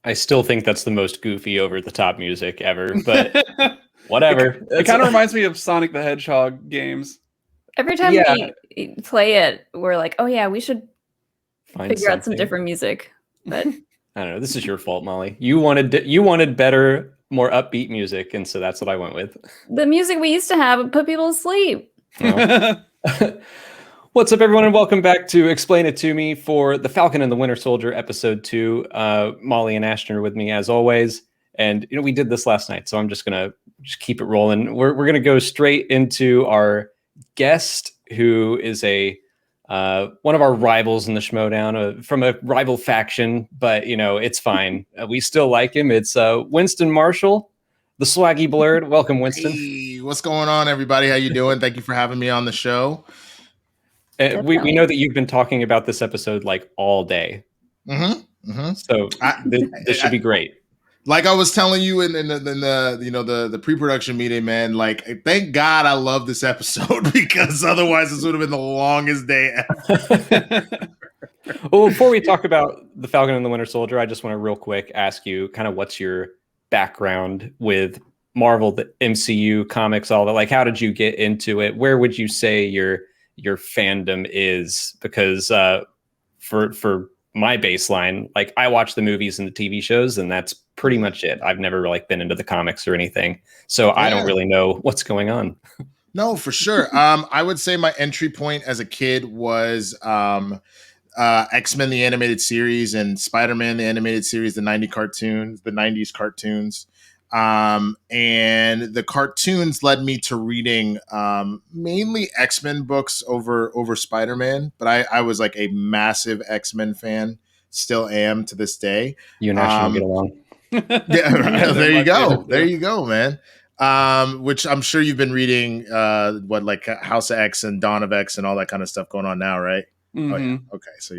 I still think that's the most goofy over the top music ever, but whatever. It kind of reminds me of Sonic the Hedgehog games. Every time we play it, we're like, oh yeah, we should figure out some different music. But I don't know. This is your fault, Molly. You wanted better, more upbeat music, and so that's what I went with. The music we used to have would put people to sleep. Well. What's up, everyone, and welcome back to Explain It To Me for The Falcon and the Winter Soldier, Episode 2. Molly and Ashton are with me, as always. And, we did this last night, so I'm just going to keep it rolling. We're going to go straight into our guest, who is one of our rivals in the Schmodown, from a rival faction, but, it's fine. We still like him. It's Winston Marshall, the Swaggy Blurred. Welcome, Winston. Hey, what's going on, everybody? How you doing? Thank you for having me on the show. We know that you've been talking about this episode like all day. So this should be great. Like I was telling you in the pre-production meeting, man, like thank God I love this episode because otherwise this would have been the longest day ever. Well, before we talk about the Falcon and the Winter Soldier, I just want to real quick ask you kind of what's your background with Marvel, the MCU comics, all that. Like, how did you get into it? Where would you say your fandom is? Because for my baseline, like I watch the movies and the TV shows, and that's pretty much it. I've never really been into the comics or anything, so I don't really know what's going on. No, for sure. I would say my entry point as a kid was X-Men the animated series and Spider-Man the animated series, the 90s cartoons. And the cartoons led me to reading mainly X-Men books over Spider-Man, but I was like a massive X-Men fan, still am to this day. You and Ashton get along. Yeah, there you go. There you go, man. Which I'm sure you've been reading like House of X and Dawn of X and all that kind of stuff going on now, right? Mm-hmm. Oh, yeah. Okay, so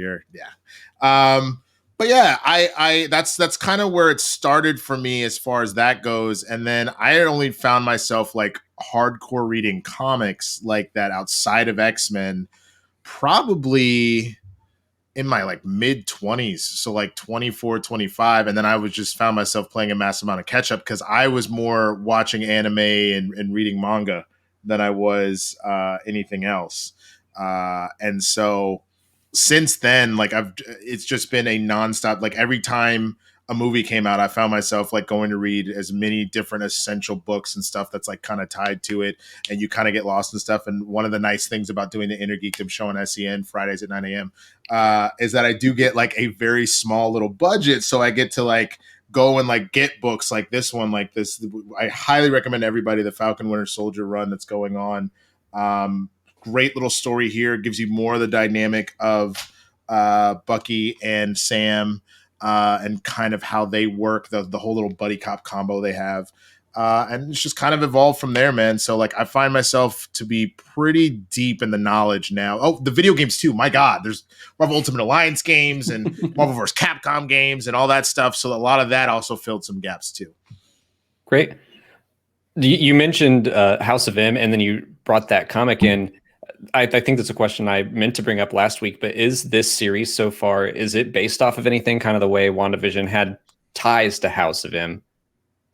but yeah, I that's kind of where it started for me as far as that goes. And then I had only found myself like hardcore reading comics like that outside of X-Men probably in my like mid 20s. So like 24, 25. And then I was just found myself playing a massive amount of catch up because I was more watching anime and reading manga than I was anything else. And so since then, like it's just been a nonstop, like every time a movie came out, I found myself like going to read as many different essential books and stuff that's like kind of tied to it. And you kind of get lost in stuff. And one of the nice things about doing the Inner Geekdom show on SEN Fridays at 9 a.m. Is that I do get like a very small little budget. So I get to like go and like get books like this one, like this. I highly recommend everybody the Falcon Winter Soldier run that's going on. Great little story here. It gives you more of the dynamic of Bucky and Sam and kind of how they work, the whole little buddy cop combo they have. And it's just kind of evolved from there, man. So like I find myself to be pretty deep in the knowledge now. Oh, the video games too. My God, there's Marvel Ultimate Alliance games and Marvel vs. Capcom games and all that stuff. So a lot of that also filled some gaps too. Great. You mentioned House of M, and then you brought that comic in. I think that's a question I meant to bring up last week, but is this series so far, is it based off of anything kind of the way WandaVision had ties to House of M?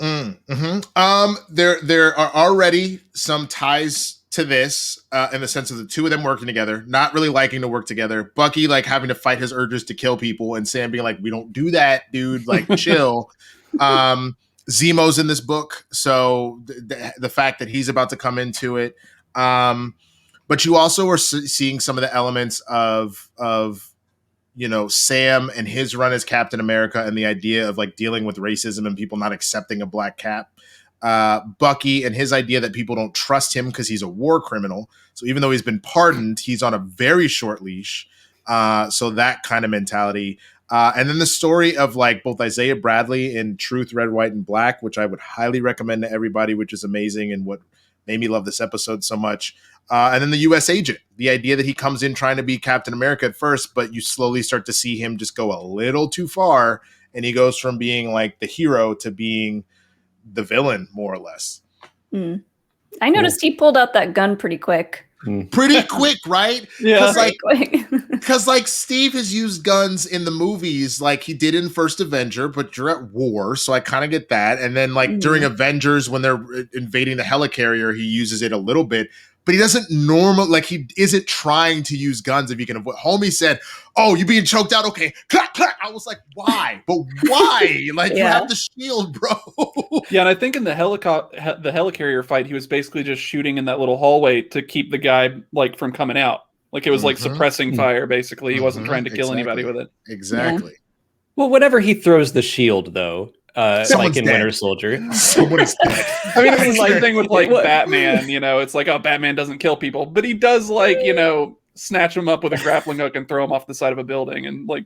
Mm-hmm. There are already some ties to this in the sense of the two of them working together, not really liking to work together. Bucky like having to fight his urges to kill people, and Sam being like, "We don't do that, dude. Like, chill." Zemo's in this book, so the fact that he's about to come into it. But you also are seeing some of the elements of Sam and his run as Captain America and the idea of like dealing with racism and people not accepting a black cap. Bucky and his idea that people don't trust him because he's a war criminal. So even though he's been pardoned, he's on a very short leash. So that kind of mentality. And then the story of like both Isaiah Bradley in Truth, Red, White, and Black, which I would highly recommend to everybody, which is amazing and what made me love this episode so much. And then the U.S. agent, the idea that he comes in trying to be Captain America at first, but you slowly start to see him just go a little too far. And he goes from being like the hero to being the villain, more or less. I noticed he pulled out that gun pretty quick. pretty quick, right? Yeah, Because like Steve has used guns in the movies, like he did in First Avenger, but you're at war, so I kind of get that. And then like during Avengers, when they're invading the helicarrier, he uses it a little bit, but he doesn't he isn't trying to use guns if you can avoid. Homie said, "Oh, you being choked out? Okay, clack clack." I was like, "Why? But why? Like you have the shield, bro." Yeah, and I think in the helicarrier fight, he was basically just shooting in that little hallway to keep the guy like from coming out. Like it was like suppressing fire, basically. He wasn't trying to kill anybody with it. Exactly. Yeah. Well, whenever he throws the shield, though, like in dead. Winter Soldier, Someone is dead. I mean, it's the same thing with like Batman. You know, it's like, oh, Batman doesn't kill people, but he does like snatch them up with a grappling hook and throw them off the side of a building, and like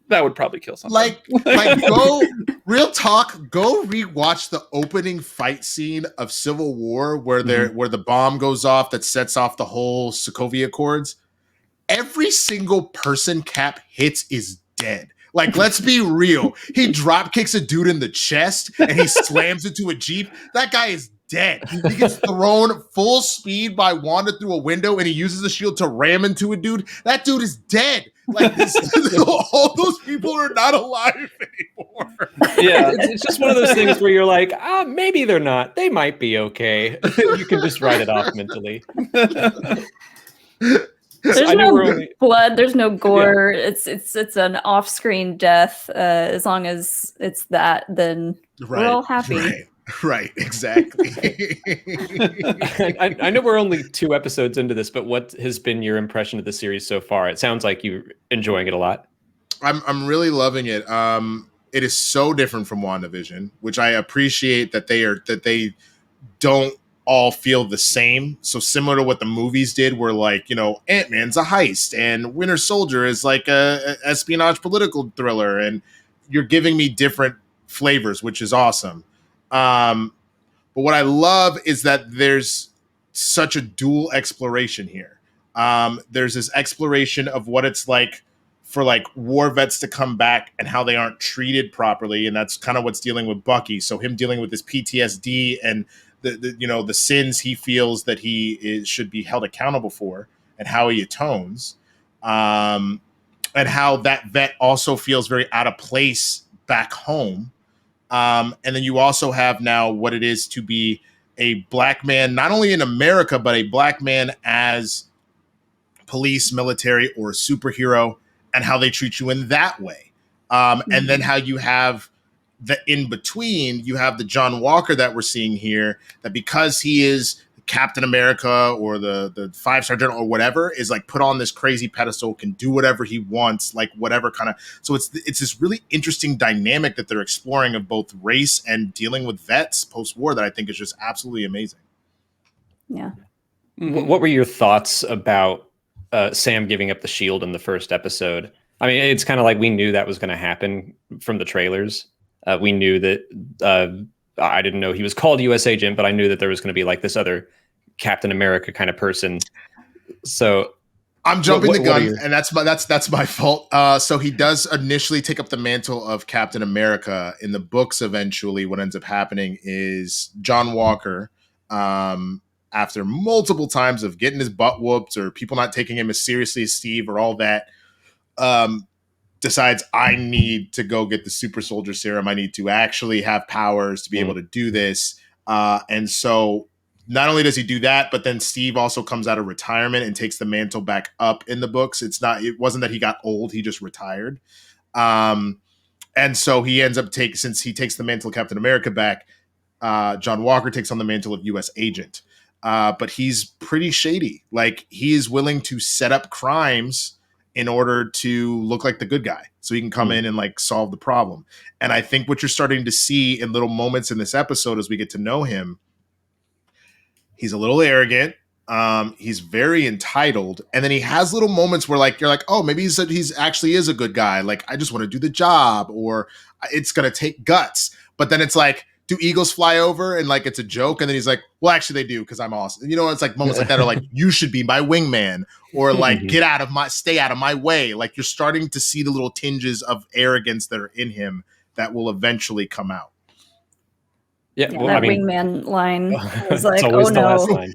that would probably kill somebody. Like go real talk. Go rewatch the opening fight scene of Civil War where where the bomb goes off that sets off the whole Sokovia Accords. Every single person Cap hits is dead. Like, let's be real. He drop kicks a dude in the chest and he slams into a Jeep. That guy is dead. He gets thrown full speed by Wanda through a window and he uses the shield to ram into a dude. That dude is dead. Like, all those people are not alive anymore. Yeah, it's just one of those things where you're like, maybe they're not. They might be okay. You can just write it off mentally. There's no blood. There's no gore. Yeah. It's an off-screen death. As long as it's that, then we're all happy. Right. Exactly. I know we're only 2 episodes into this, but what has been your impression of the series so far? It sounds like you're enjoying it a lot. I'm really loving it. It is so different from WandaVision, which I appreciate that they don't all feel the same. So similar to what the movies did, where like, Ant-Man's a heist and Winter Soldier is like a espionage political thriller, and you're giving me different flavors, which is awesome. But what I love is that there's such a dual exploration here. There's this exploration of what it's like for like war vets to come back and how they aren't treated properly. And that's kind of what's dealing with Bucky. So him dealing with his PTSD and the sins he feels that should be held accountable for, and how he atones, and how that vet also feels very out of place back home. And then you also have now what it is to be a black man, not only in America, but a black man as police, military, or a superhero, and how they treat you in that way. And then how you have the in between, you have the John Walker that we're seeing here, that because he is Captain America or the 5-star general or whatever, is like put on this crazy pedestal, can do whatever he wants, like whatever kind of. So it's this really interesting dynamic that they're exploring of both race and dealing with vets post-war that I think is just absolutely amazing. Yeah. What were your thoughts about Sam giving up the shield in the first episode? I mean, it's kind of like we knew that was going to happen from the trailers. We knew that I didn't know he was called U.S. Agent, but I knew that there was going to be like this other Captain America kind of person. So I'm jumping the gun, and that's my fault. So he does initially take up the mantle of Captain America. In the books, eventually, what ends up happening is John Walker, after multiple times of getting his butt whooped or people not taking him as seriously as Steve or all that, decides I need to go get the super soldier serum. I need to actually have powers to be able to do this. And so not only does he do that, but then Steve also comes out of retirement and takes the mantle back up in the books. It wasn't that he got old, he just retired. And so he ends up since he takes the mantle of Captain America back, John Walker takes on the mantle of US Agent. But he's pretty shady. Like, he is willing to set up crimes in order to look like the good guy, so he can come in and like solve the problem. And I think what you're starting to see in little moments in this episode as we get to know him, he's a little arrogant. He's very entitled. And then he has little moments where like, you're like, oh, maybe he's actually is a good guy. Like, I just want to do the job, or it's going to take guts. But then it's like, do eagles fly over? And like, it's a joke. And then he's like, well, actually they do, because I'm awesome. It's like moments like that are like, you should be my wingman, or like, stay out of my way. Like, you're starting to see the little tinges of arrogance that are in him that will eventually come out. Yeah, well, that wingman line was like, it's always oh the no. last line.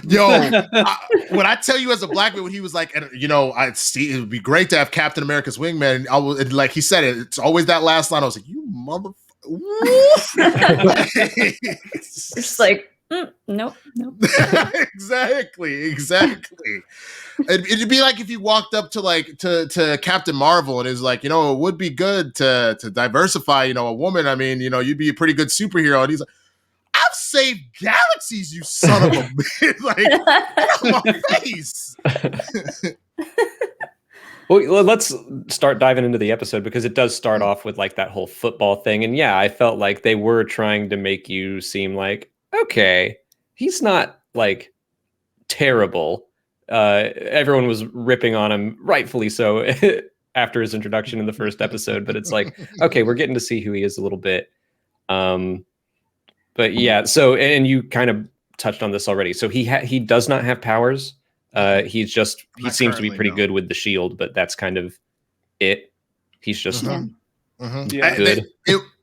Yo, when I tell you as a black man, when he was like, you know, I see it would be great to have Captain America's wingman. And like he said it, it's always that last line. I was like, you motherfucker. It's just like, nope. Exactly. It'd be like if you walked up to Captain Marvel and is like, you know, it would be good to diversify, you know, a woman. I mean, you know, you'd be a pretty good superhero. And he's like, I've saved galaxies, you son of a bitch. Like, get off my face. Well, let's start diving into the episode, because it does start off with like that whole football thing. And yeah, I felt like they were trying to make you seem like, okay, he's not like terrible. Everyone was ripping on him, rightfully so, after his introduction in the first episode. But it's like, okay, we're getting to see who he is a little bit. But yeah, so, and you kind of touched on this already. So he does not have powers. He seems to be pretty good with the shield, but that's kind of it. He's just good.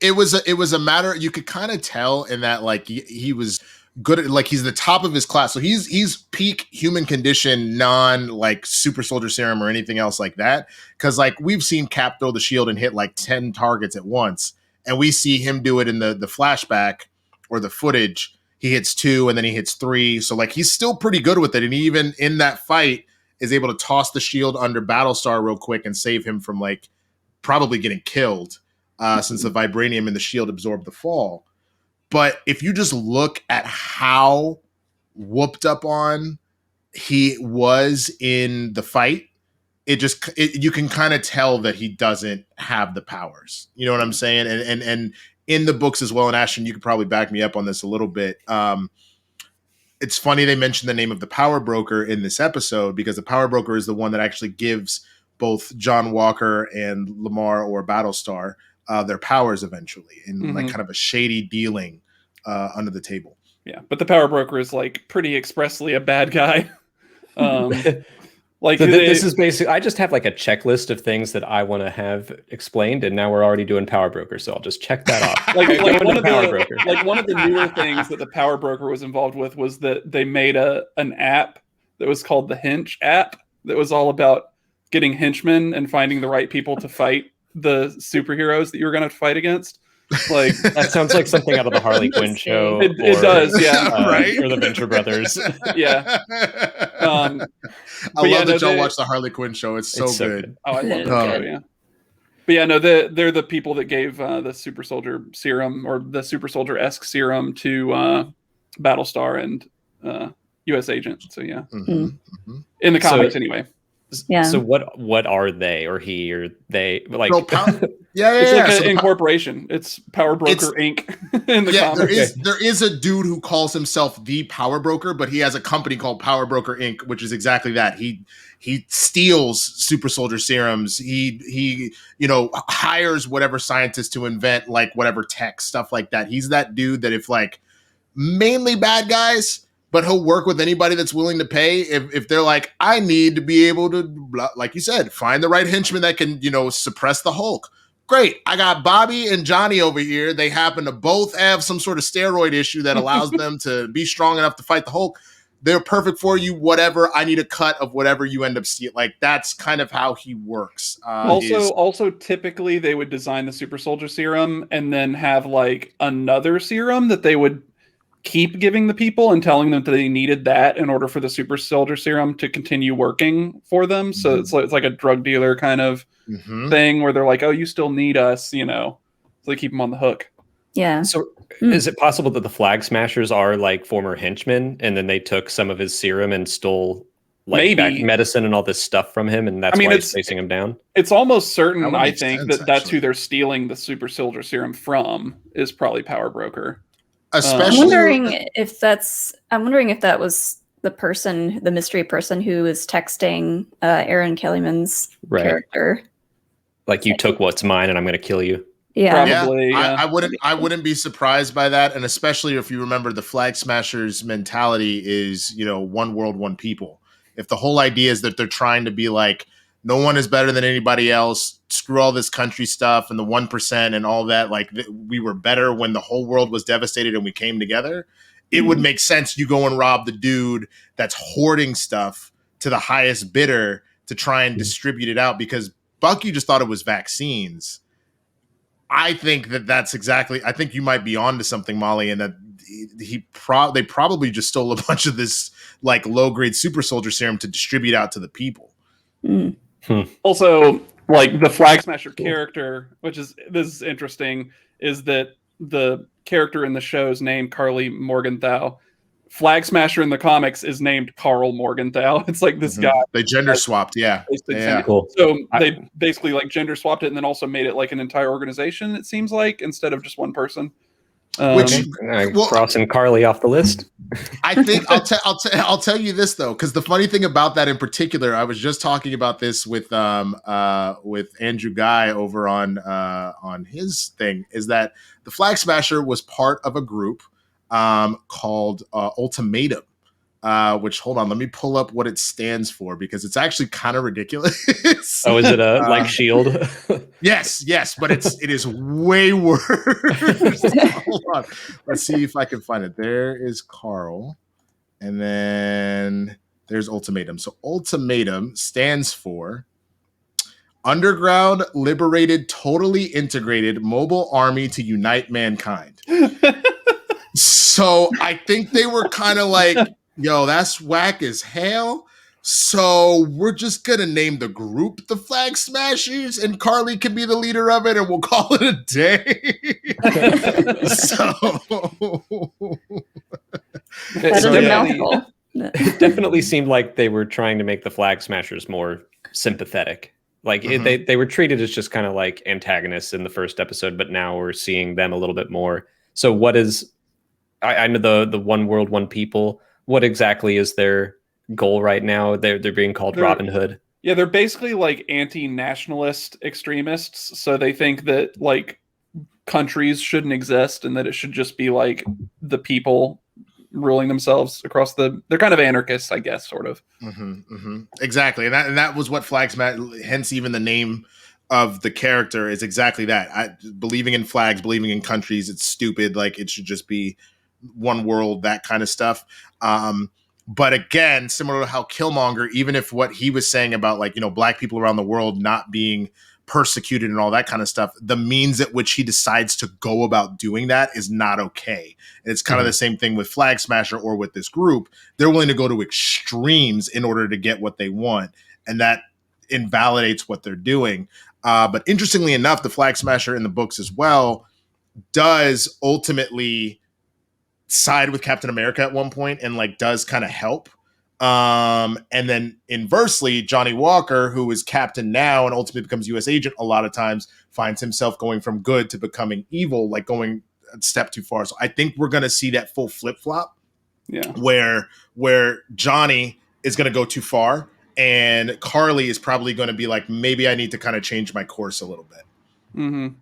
It was a matter, you could kind of tell in that like he was good at, like, he's the top of his class. So he's peak human condition, non like super soldier serum or anything else like that. Cause like we've seen Cap throw the shield and hit like 10 targets at once. And we see him do it in the flashback or the footage. He hits 2 and then he hits 3. So like he's still pretty good with it. And even in that fight is able to toss the shield under Battlestar real quick and save him from like probably getting killed since the vibranium in the shield absorbed the fall. But if you just look at how whooped up on he was in the fight, you can kind of tell that he doesn't have the powers. You know what I'm saying? And in the books as well, and Ashton, you could probably back me up on this a little bit. It's funny they mentioned the name of the power broker in this episode, because the power broker is the one that actually gives both John Walker and Lamar or Battlestar their powers eventually in like kind of a shady dealing under the table. Yeah, but the power broker is like pretty expressly a bad guy. Like this is basically, I just have like a checklist of things that I want to have explained, and now we're already doing power broker, so I'll just check that off. Like one of the newer things that the power broker was involved with was that they made an app that was called the Hench app that was all about getting henchmen and finding the right people to fight the superheroes that you were going to fight against. Like that sounds like something out of the Harley Quinn show. It does, yeah. Right? Or the Venture Brothers. Yeah. I love that y'all watch the Harley Quinn show. It's so good. Oh, I love that show, yeah. But yeah, no, they're the people that gave the super soldier serum, or the super soldier-esque serum, to Battlestar and US Agent. So yeah. In the comics anyway. Yeah. So what are they, or he, or they, like? So It's like an incorporation. It's Power Broker Inc. in the comics. There is a dude who calls himself the Power Broker, but he has a company called Power Broker Inc., which is exactly that. He steals super soldier serums. He hires whatever scientists to invent like whatever tech stuff like that. He's that dude that if like mainly bad guys, but he'll work with anybody that's willing to pay. If they're like, I need to be able to, like you said, find the right henchman that can, suppress the Hulk. Great. I got Bobby and Johnny over here. They happen to both have some sort of steroid issue that allows them to be strong enough to fight the Hulk. They're perfect for you. Whatever. I need a cut of whatever you end up stealing. Like that's kind of how he works. Also, typically they would design the super soldier serum and then have like another serum that they would keep giving the people and telling them that they needed that in order for the super soldier serum to continue working for them. So it's like a drug dealer kind of thing where they're like, oh, you still need us, so they keep them on the hook. Yeah. So is it possible that the Flag Smashers are like former henchmen, and then they took some of his serum and stole like back medicine and all this stuff from him, and that's why he's chasing him down? It's almost certain, I think, that's who they're stealing the super soldier serum from, is probably Power Broker. Especially, I'm wondering if that was the mystery person who was texting Aaron Kellyman's character. Like, you took what's mine and I'm going to kill you. Yeah. Probably. Yeah. I wouldn't be surprised by that. And especially if you remember, the Flag Smashers mentality is, one world, one people. If the whole idea is that they're trying to be like, no one is better than anybody else, screw all this country stuff and the 1% and all that. Like we were better when the whole world was devastated and we came together. it would make sense you go and rob the dude that's hoarding stuff to the highest bidder to try and distribute it out, because Bucky just thought it was vaccines. I think that's exactly. I think you might be onto something, Molly, and that they probably just stole a bunch of this like low grade super soldier serum to distribute out to the people. Also, like the Flag Smasher character, this is interesting, is that the character in the show is named Carly Morgenthau. Flag Smasher in the comics is named Carl Morgenthau. It's like this guy. They gender swapped, yeah. Cool. So they basically like gender swapped it and then also made it like an entire organization, it seems like, instead of just one person. Crossing Carly off the list. I think I'll tell you this though, because the funny thing about that in particular, I was just talking about this with Andrew Guy over on his thing, is that the Flag Smasher was part of a group called Ultimatum, which, hold on, let me pull up what it stands for, because it's actually kind of ridiculous. Oh, is it like Shield? Yes, but it is way worse. Hold on, let's see if I can find it. There is Carl, and then there's Ultimatum. So Ultimatum stands for Underground Liberated Totally Integrated Mobile Army to Unite Mankind. So I think they were kind of like, yo, that's whack as hell. So we're just going to name the group the Flag Smashers, and Carly can be the leader of it, and we'll call it a day. That is a mouthful. It definitely seemed like they were trying to make the Flag Smashers more sympathetic. Like they were treated as just kind of like antagonists in the first episode, but now we're seeing them a little bit more. So what is... I know the one world, one people. What exactly is their goal right now? They're being called Robin Hood. Yeah, they're basically like anti-nationalist extremists. So they think that like countries shouldn't exist and that it should just be like the people ruling themselves across the... They're kind of anarchists, I guess, sort of. Exactly, and that was what Flag Smash. Hence, even the name of the character is exactly that. Believing in flags, believing in countries, it's stupid. Like, it should just be one world, that kind of stuff. But again, similar to how Killmonger, even if what he was saying about like, you know, black people around the world not being persecuted and all that kind of stuff, the means at which he decides to go about doing that is not okay. And it's kind of the same thing with Flag Smasher or with this group. They're willing to go to extremes in order to get what they want. And that invalidates what they're doing. But interestingly enough, the Flag Smasher in the books as well does ultimately side with Captain America at one point and like does kind of help. And then inversely, Johnny Walker, who is captain now and ultimately becomes U.S. agent, a lot of times finds himself going from good to becoming evil, like going a step too far. So I think we're going to see that full flip-flop, where Johnny is going to go too far and Carly is probably going to be like, maybe I need to kind of change my course a little bit.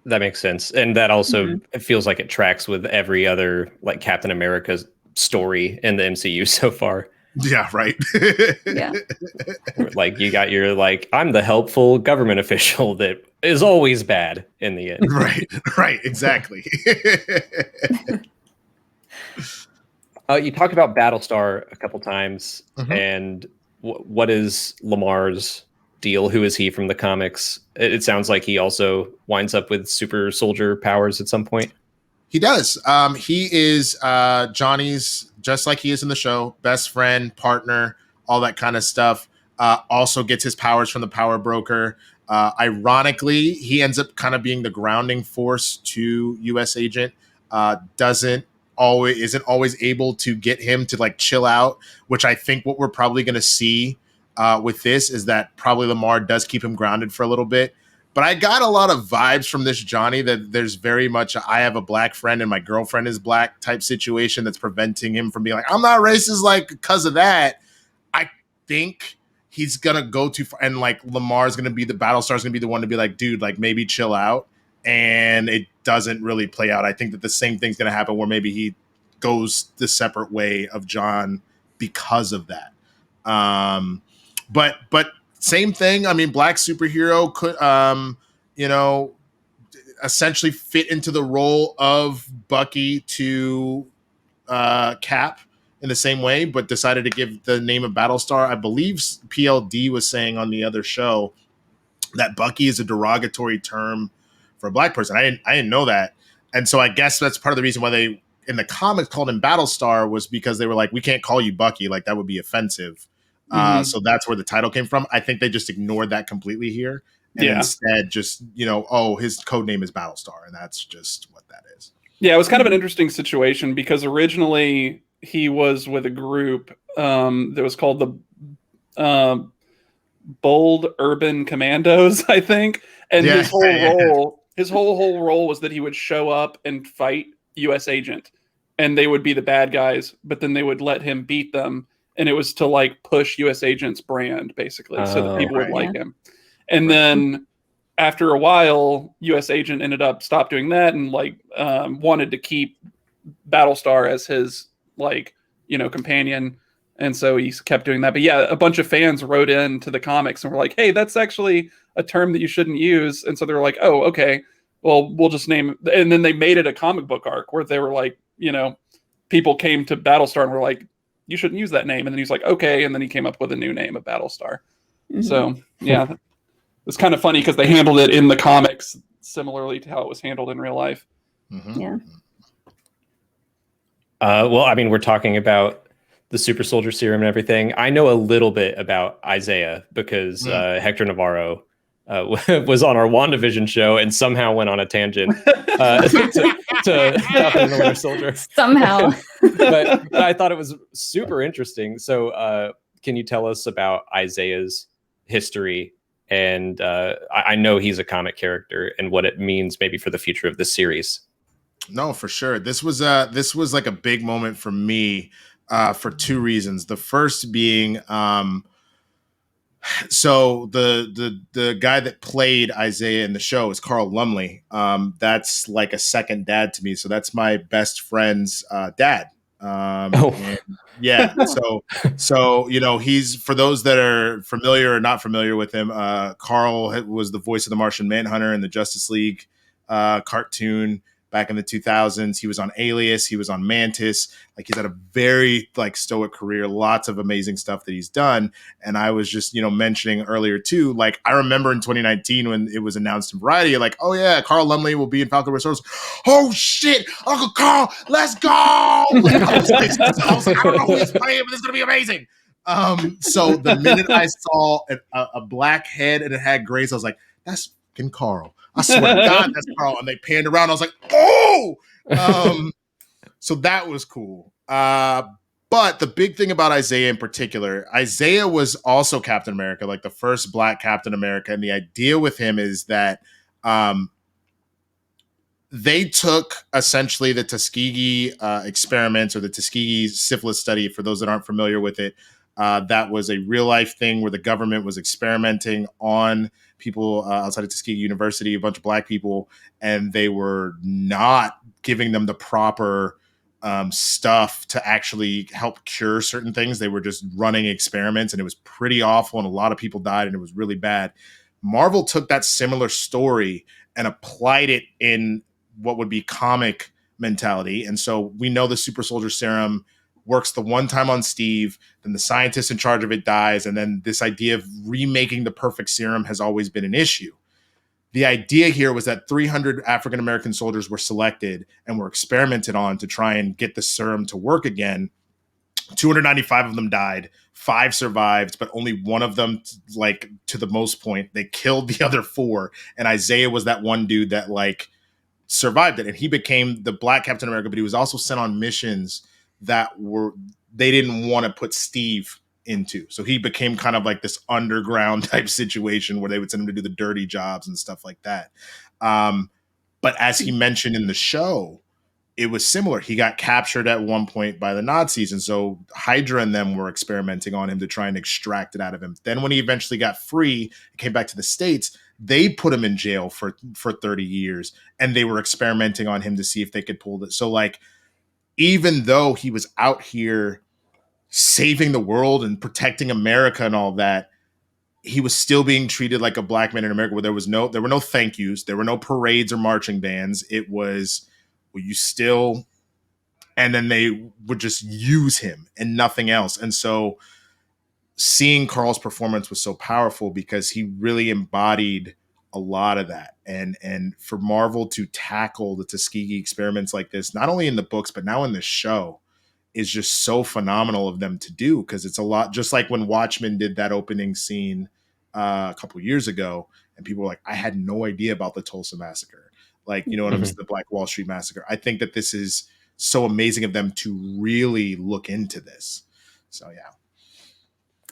That makes sense. And that also it feels like it tracks with every other like Captain America's story in the MCU so far. Yeah, right. Yeah. Like you got your like, I'm the helpful government official that is always bad in the end. Right, exactly. You talked about Battlestar a couple times, and what is Lamar's deal? Who is he from the comics? It sounds like he also winds up with super soldier powers at some point. He does. He is Johnny's, just like he is in the show, best friend, partner, all that kind of stuff. Also gets his powers from the power broker. Ironically, he ends up kind of being the grounding force to U.S. agent. Isn't always able to get him to like chill out, which I think what we're probably going to see with this is that probably Lamar does keep him grounded for a little bit. But I got a lot of vibes from this Johnny that there's very much I have a black friend and my girlfriend is black type situation that's preventing him from being like, I'm not racist, like, because of that. I think he's going to go too far. And like Lamar's going to be Battlestar's going to be the one to be like, dude, like maybe chill out. And it doesn't really play out. I think that the same thing's going to happen where maybe he goes the separate way of John because of that. But same thing. I mean, black superhero could, essentially fit into the role of Bucky to Cap in the same way, but decided to give the name of Battlestar. I believe PLD was saying on the other show that Bucky is a derogatory term for a black person. I didn't know that. And so I guess that's part of the reason why they, in the comics, called him Battlestar, was because they were like, we can't call you Bucky. Like, that would be offensive. So that's where the title came from. I think they just ignored that completely here. And instead just, his code name is Battlestar. And that's just what that is. Yeah, it was kind of an interesting situation because originally he was with a group that was called the Bold Urban Commandos, I think. And his whole role was that he would show up and fight US Agent, and they would be the bad guys, but then they would let him beat them, and it was to like push US Agent's brand basically, so that people would like him. And then after a while, US Agent ended up stopped doing that and wanted to keep Battlestar as his companion. And so he kept doing that. But yeah, a bunch of fans wrote into the comics and were like, hey, that's actually a term that you shouldn't use. And so they were like, oh, okay, well, we'll just name it. And then they made it a comic book arc where they were like, people came to Battlestar and were like, you shouldn't use that name. And then he's like, okay. And then he came up with a new name of Battlestar. Mm-hmm. So yeah, it's kind of funny because they handled it in the comics similarly to how it was handled in real life. Mm-hmm. Yeah. Well, I mean, we're talking about the super soldier serum and everything. I know a little bit about Isaiah because Hector Navarro was on our WandaVision show and somehow went on a tangent to Falcon and the Winter Soldier. Somehow. but I thought it was super interesting. So can you tell us about Isaiah's history? And I know he's a comic character and what it means maybe for the future of this series. No, for sure. This was like a big moment for me. For two reasons. The first being, so the guy that played Isaiah in the show is Carl Lumley. That's like a second dad to me. So that's my best friend's dad. And yeah. So he's, for those that are familiar or not familiar with him, Carl was the voice of the Martian Manhunter in the Justice League cartoon. Back in the 2000s, he was on Alias, he was on Mantis. Like, he's had a very stoic career, lots of amazing stuff that he's done. And I was just, mentioning earlier too, like, I remember in 2019 when it was announced in Variety, like, oh yeah, Carl Lumley will be in Falcon Resource. Oh shit, Uncle Carl, let's go! Like, I was like, I don't know who he's playing, but this is gonna be amazing. So the minute I saw a black head and it had grays, I was like, that's fucking Carl. I swear to God, that's Carl. And they panned around. I was like, oh! So that was cool. But the big thing about Isaiah in particular, Isaiah was also Captain America, like the first black Captain America. And the idea with him is that they took essentially the Tuskegee experiments, or the Tuskegee syphilis study, for those that aren't familiar with it. That was a real life thing where the government was experimenting on people outside of Tuskegee University, a bunch of black people, and they were not giving them the proper stuff to actually help cure certain things. They were just running experiments, and it was pretty awful, and a lot of people died, and it was really bad. Marvel took that similar story and applied it in what would be comic mentality. And so we know the super soldier serum works the one time on Steve, then the scientist in charge of it dies, and then this idea of remaking the perfect serum has always been an issue. The idea here was that 300 African-American soldiers were selected and were experimented on to try and get the serum to work again. 295 of them died, 5 survived, but only one of them, to the most point, they killed the other 4, and Isaiah was that one dude that survived it, and he became the black Captain America, but he was also sent on missions that they didn't want to put Steve into. So he became kind of like this underground type situation where they would send him to do the dirty jobs and stuff like that. But as he mentioned in the show, it was similar. He got captured at one point by the Nazis. And so Hydra and them were experimenting on him to try and extract it out of him. Then when he eventually got free and came back to the States, they put him in jail for 30 years. And they were experimenting on him to see if they could pull it. So even though he was out here saving the world and protecting America and all that, he was still being treated like a black man in America, where there were no thank yous, there were no parades or marching bands. It was, well, you still and then they would just use him and nothing else. And so seeing Carl's performance was so powerful because he really embodied a lot of that. And for Marvel to tackle the Tuskegee experiments like this, not only in the books, but now in the show, is just so phenomenal of them to do, because it's a lot, just like when Watchmen did that opening scene a couple years ago, and people were like, I had no idea about the Tulsa Massacre. Like, you know what I'm saying? The Black Wall Street Massacre. I think that this is so amazing of them to really look into this. So, yeah.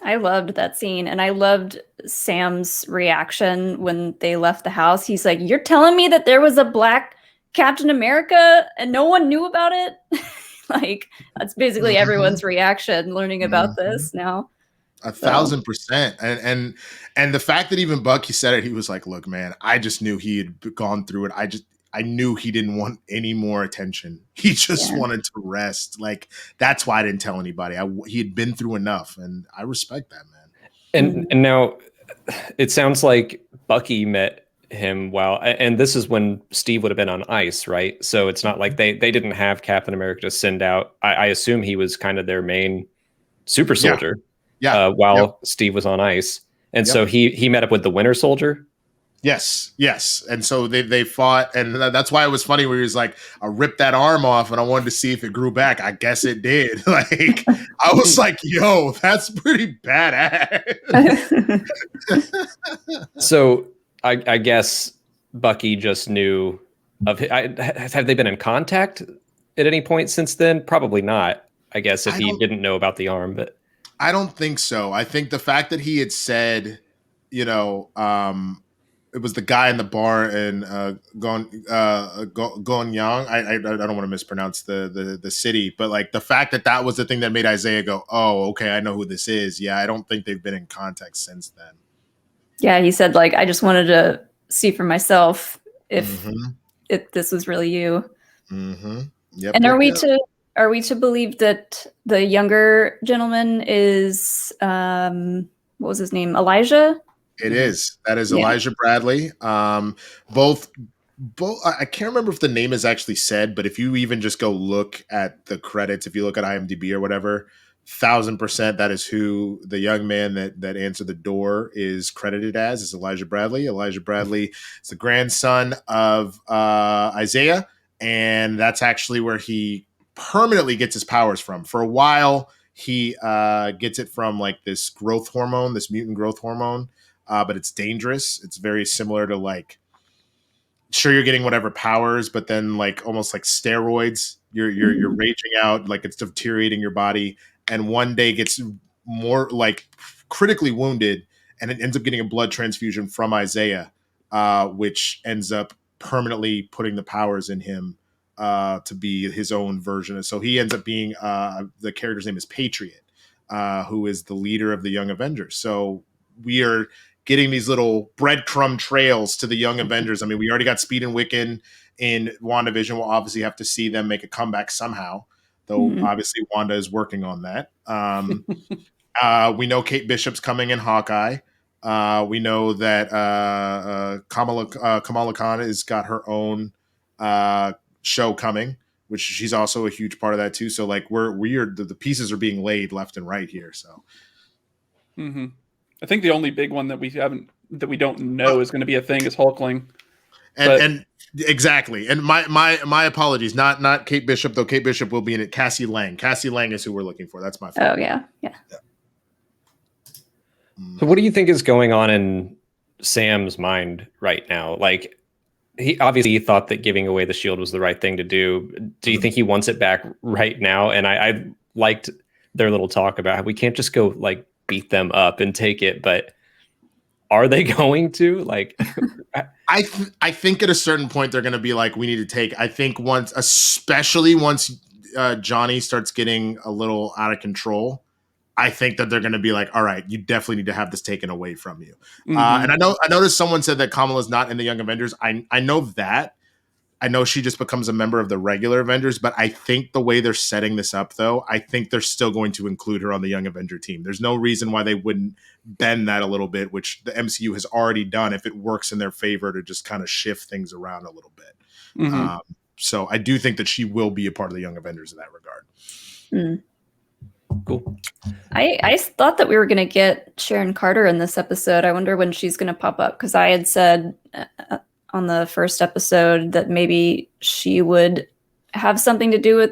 I loved that scene, and I loved Sam's reaction when they left the house. He's like, "You're telling me that there was a black Captain America and no one knew about it?" Like, that's basically everyone's reaction learning about this now. 1,000%. And the fact that even Bucky said it, he was like, look, man, I just knew he had gone through it. I knew he didn't want any more attention. He just wanted to rest. Like, that's why I didn't tell anybody. He had been through enough, and I respect that, man. And now it sounds like Bucky met him and this is when Steve would have been on ice, right? So it's not like they didn't have Captain America to send out. I assume he was kind of their main super soldier while Steve was on ice. And so he met up with the Winter Soldier. Yes. And so they fought, and that's why it was funny where he was like, I ripped that arm off and I wanted to see if it grew back. I guess it did. Like, I was like, yo, that's pretty badass. So I guess Bucky just knew of have they been in contact at any point since then? Probably not, I guess, if he didn't know about the arm, but I don't think so. I think the fact that he had said, you know, it was the guy in the bar in Gonyang. I don't want to mispronounce the city, but like the fact that was the thing that made Isaiah go, oh, okay, I know who this is. Yeah, I don't think they've been in contact since then. Yeah, he said, like, I just wanted to see for myself if this was really you. Yep, and are we to believe that the younger gentleman is what was his name? Elijah? It is. That is Elijah Bradley. Both. I can't remember if the name is actually said, but if you even just go look at the credits, if you look at IMDb or whatever, 1,000% that is who the young man that answered the door is credited as, is Elijah Bradley. Elijah Bradley is the grandson of Isaiah, and that's actually where he permanently gets his powers from. For a while, he gets it from like this growth hormone, this mutant growth hormone. But it's dangerous. It's very similar to, like, sure, you're getting whatever powers, but then like almost like steroids. You're raging out, like it's deteriorating your body, and one day gets more like critically wounded, and it ends up getting a blood transfusion from Isaiah, which ends up permanently putting the powers in him to be his own version. And so he ends up being the character's name is Patriot, who is the leader of the Young Avengers. So we are getting these little breadcrumb trails to the Young Avengers. I mean, we already got Speed and Wiccan in WandaVision. We'll obviously have to see them make a comeback somehow, though obviously Wanda is working on that. We know Kate Bishop's coming in Hawkeye. We know that Kamala Khan has got her own show coming, which she's also a huge part of that too. So like the pieces are being laid left and right here. So. I think the only big one that we don't know is going to be a thing is Hulkling. And exactly. And my apologies, not Kate Bishop, though Kate Bishop will be in it. Cassie Lang. Cassie Lang is who we're looking for. That's my fault. Oh yeah. So what do you think is going on in Sam's mind right now? Like, he obviously thought that giving away the shield was the right thing to do. Do you think he wants it back right now? And I liked their little talk about how we can't just go like beat them up and take it, but are they going to? Like, I think at a certain point they're going to be like, we need to take. I think especially once Johnny starts getting a little out of control, I think that they're going to be like, all right, you definitely need to have this taken away from you. And I noticed someone said that Kamala's not in the Young Avengers. I know that. I know she just becomes a member of the regular Avengers, but I think the way they're setting this up, though, I think they're still going to include her on the Young Avenger team. There's no reason why they wouldn't bend that a little bit, which the MCU has already done if it works in their favor to just kind of shift things around a little bit. So I do think that she will be a part of the Young Avengers in that regard. Cool. I thought that we were going to get Sharon Carter in this episode. I wonder when she's going to pop up, because I had said on the first episode that maybe she would have something to do with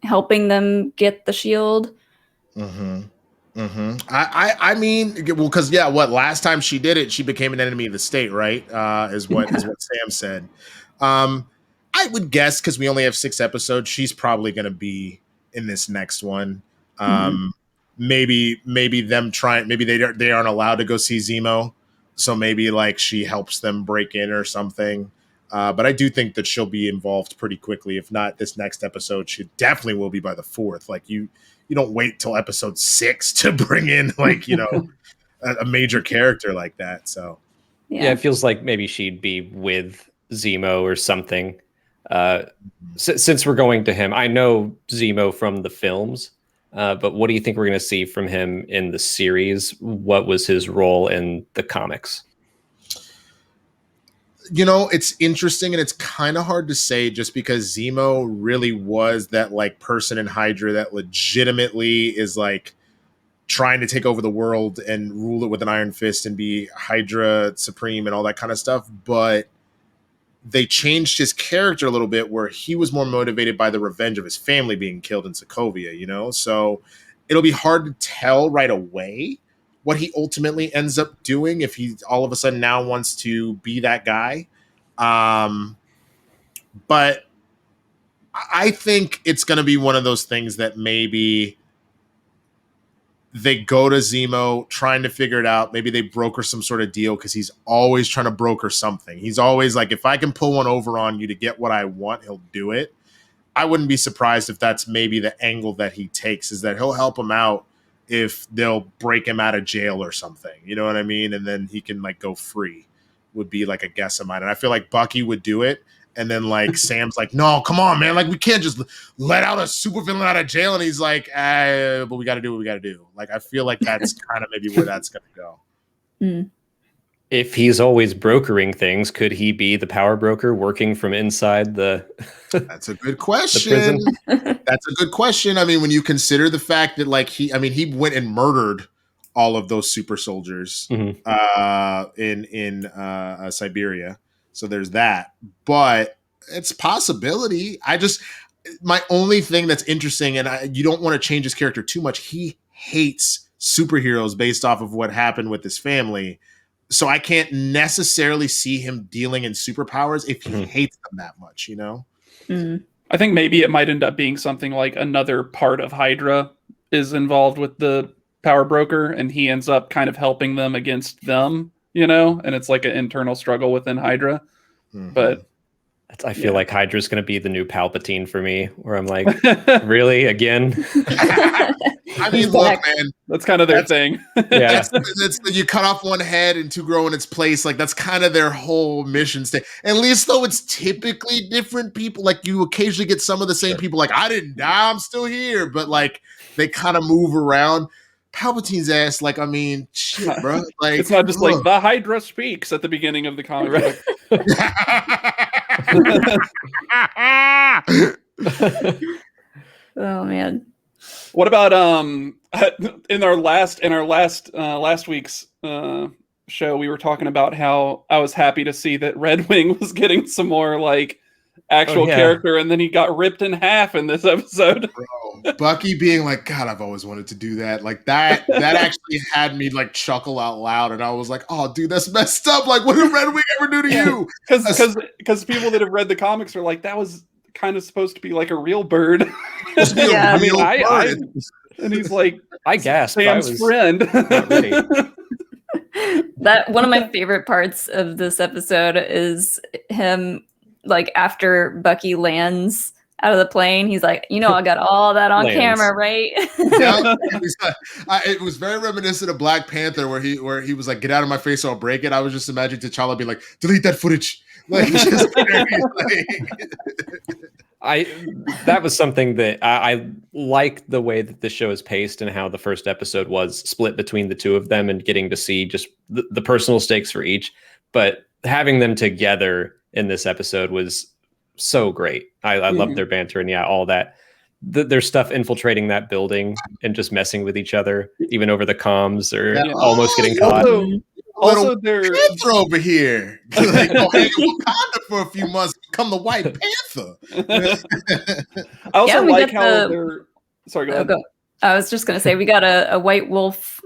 helping them get the shield. I mean, well, because last time she did it, she became an enemy of the state, right? Is what Sam said. I would guess, because we only have 6 episodes, she's probably going to be in this next one. Maybe them trying. Maybe they aren't allowed to go see Zemo, so maybe like she helps them break in or something. But I do think that she'll be involved pretty quickly. If not this next episode, she definitely will be by the 4th. Like you don't wait till episode 6 to bring in like a major character like that. So yeah, it feels like maybe she'd be with Zemo or something. Since we're going to him, I know Zemo from the films, but what do you think we're going to see from him in the series? What was his role in the comics? It's interesting, and it's kind of hard to say, just because Zemo really was that like person in Hydra that legitimately is like trying to take over the world and rule it with an iron fist and be Hydra supreme and all that kind of stuff. But they changed his character a little bit, where he was more motivated by the revenge of his family being killed in Sokovia, so it'll be hard to tell right away what he ultimately ends up doing, if he all of a sudden now wants to be that guy. But I think it's going to be one of those things that maybe they go to Zemo trying to figure it out. Maybe they broker some sort of deal, because he's always trying to broker something. He's always like, if I can pull one over on you to get what I want, he'll do it. I wouldn't be surprised if that's maybe the angle that he takes, is that he'll help him out if they'll break him out of jail or something. You know what I mean? And then he can like go free, would be like a guess of mine. And I feel like Bucky would do it. And then like Sam's like, no, come on, man. Like we can't just let out a supervillain out of jail. And he's like, but we got to do what we got to do. Like, I feel like that's kind of maybe where that's going to go. If he's always brokering things, could he be the power broker working from inside the That's a good question. That's a good question. I mean, when you consider the fact that like he went and murdered all of those super soldiers in Siberia. So there's that. But it's a possibility. My only thing that's interesting, and you don't want to change his character too much, he hates superheroes based off of what happened with his family. So I can't necessarily see him dealing in superpowers if he hates them that much, I think maybe it might end up being something like another part of Hydra is involved with the power broker, and he ends up kind of helping them against them, and it's like an internal struggle within Hydra. But I feel like Hydra's going to be the new Palpatine for me, where I'm like, really? Again? I mean, look, man. That's kind of their thing. Yeah. You cut off one head and 2 grow in its place. Like, that's kind of their whole mission state. At least, though, it's typically different people. Like, you occasionally get some of the same people. Like, I didn't die. I'm still here. But, like, they kind of move around. Palpatine's ass, like, I mean, shit, bro. Like, it's not just like the Hydra speaks at the beginning of the comic. Oh man. What about in our last week's show, we were talking about how I was happy to see that Red Wing was getting some more like actual character, and then he got ripped in half in this episode. Bro, Bucky being like, God, I've always wanted to do that. Like that actually had me like chuckle out loud, and I was like, oh, dude, that's messed up. Like, what did Red Wing ever do to you? Because people that have read the comics are like, that was kind of supposed to be like a real bird. Yeah. And he's like, I guess Sam's friend. Not ready. That one of my favorite parts of this episode is him, like, after Bucky lands out of the plane, he's like, I got all that on camera, right? Yeah, it was very reminiscent of Black Panther, where he was like, get out of my face or I'll break it. I was just imagining T'Challa be like, delete that footage. Like, just that was something that I like, the way that the show is paced and how the first episode was split between the two of them and getting to see just the personal stakes for each. But having them together in this episode was so great. I love their banter, and all that. Their stuff infiltrating that building and just messing with each other, even over the comms, or almost getting caught. Also, they're Panther over here. Like, go hang in Wakanda for a few months, become the White Panther. I also we like got how they're. Sorry, go ahead. I was just going to say we got a White Wolf.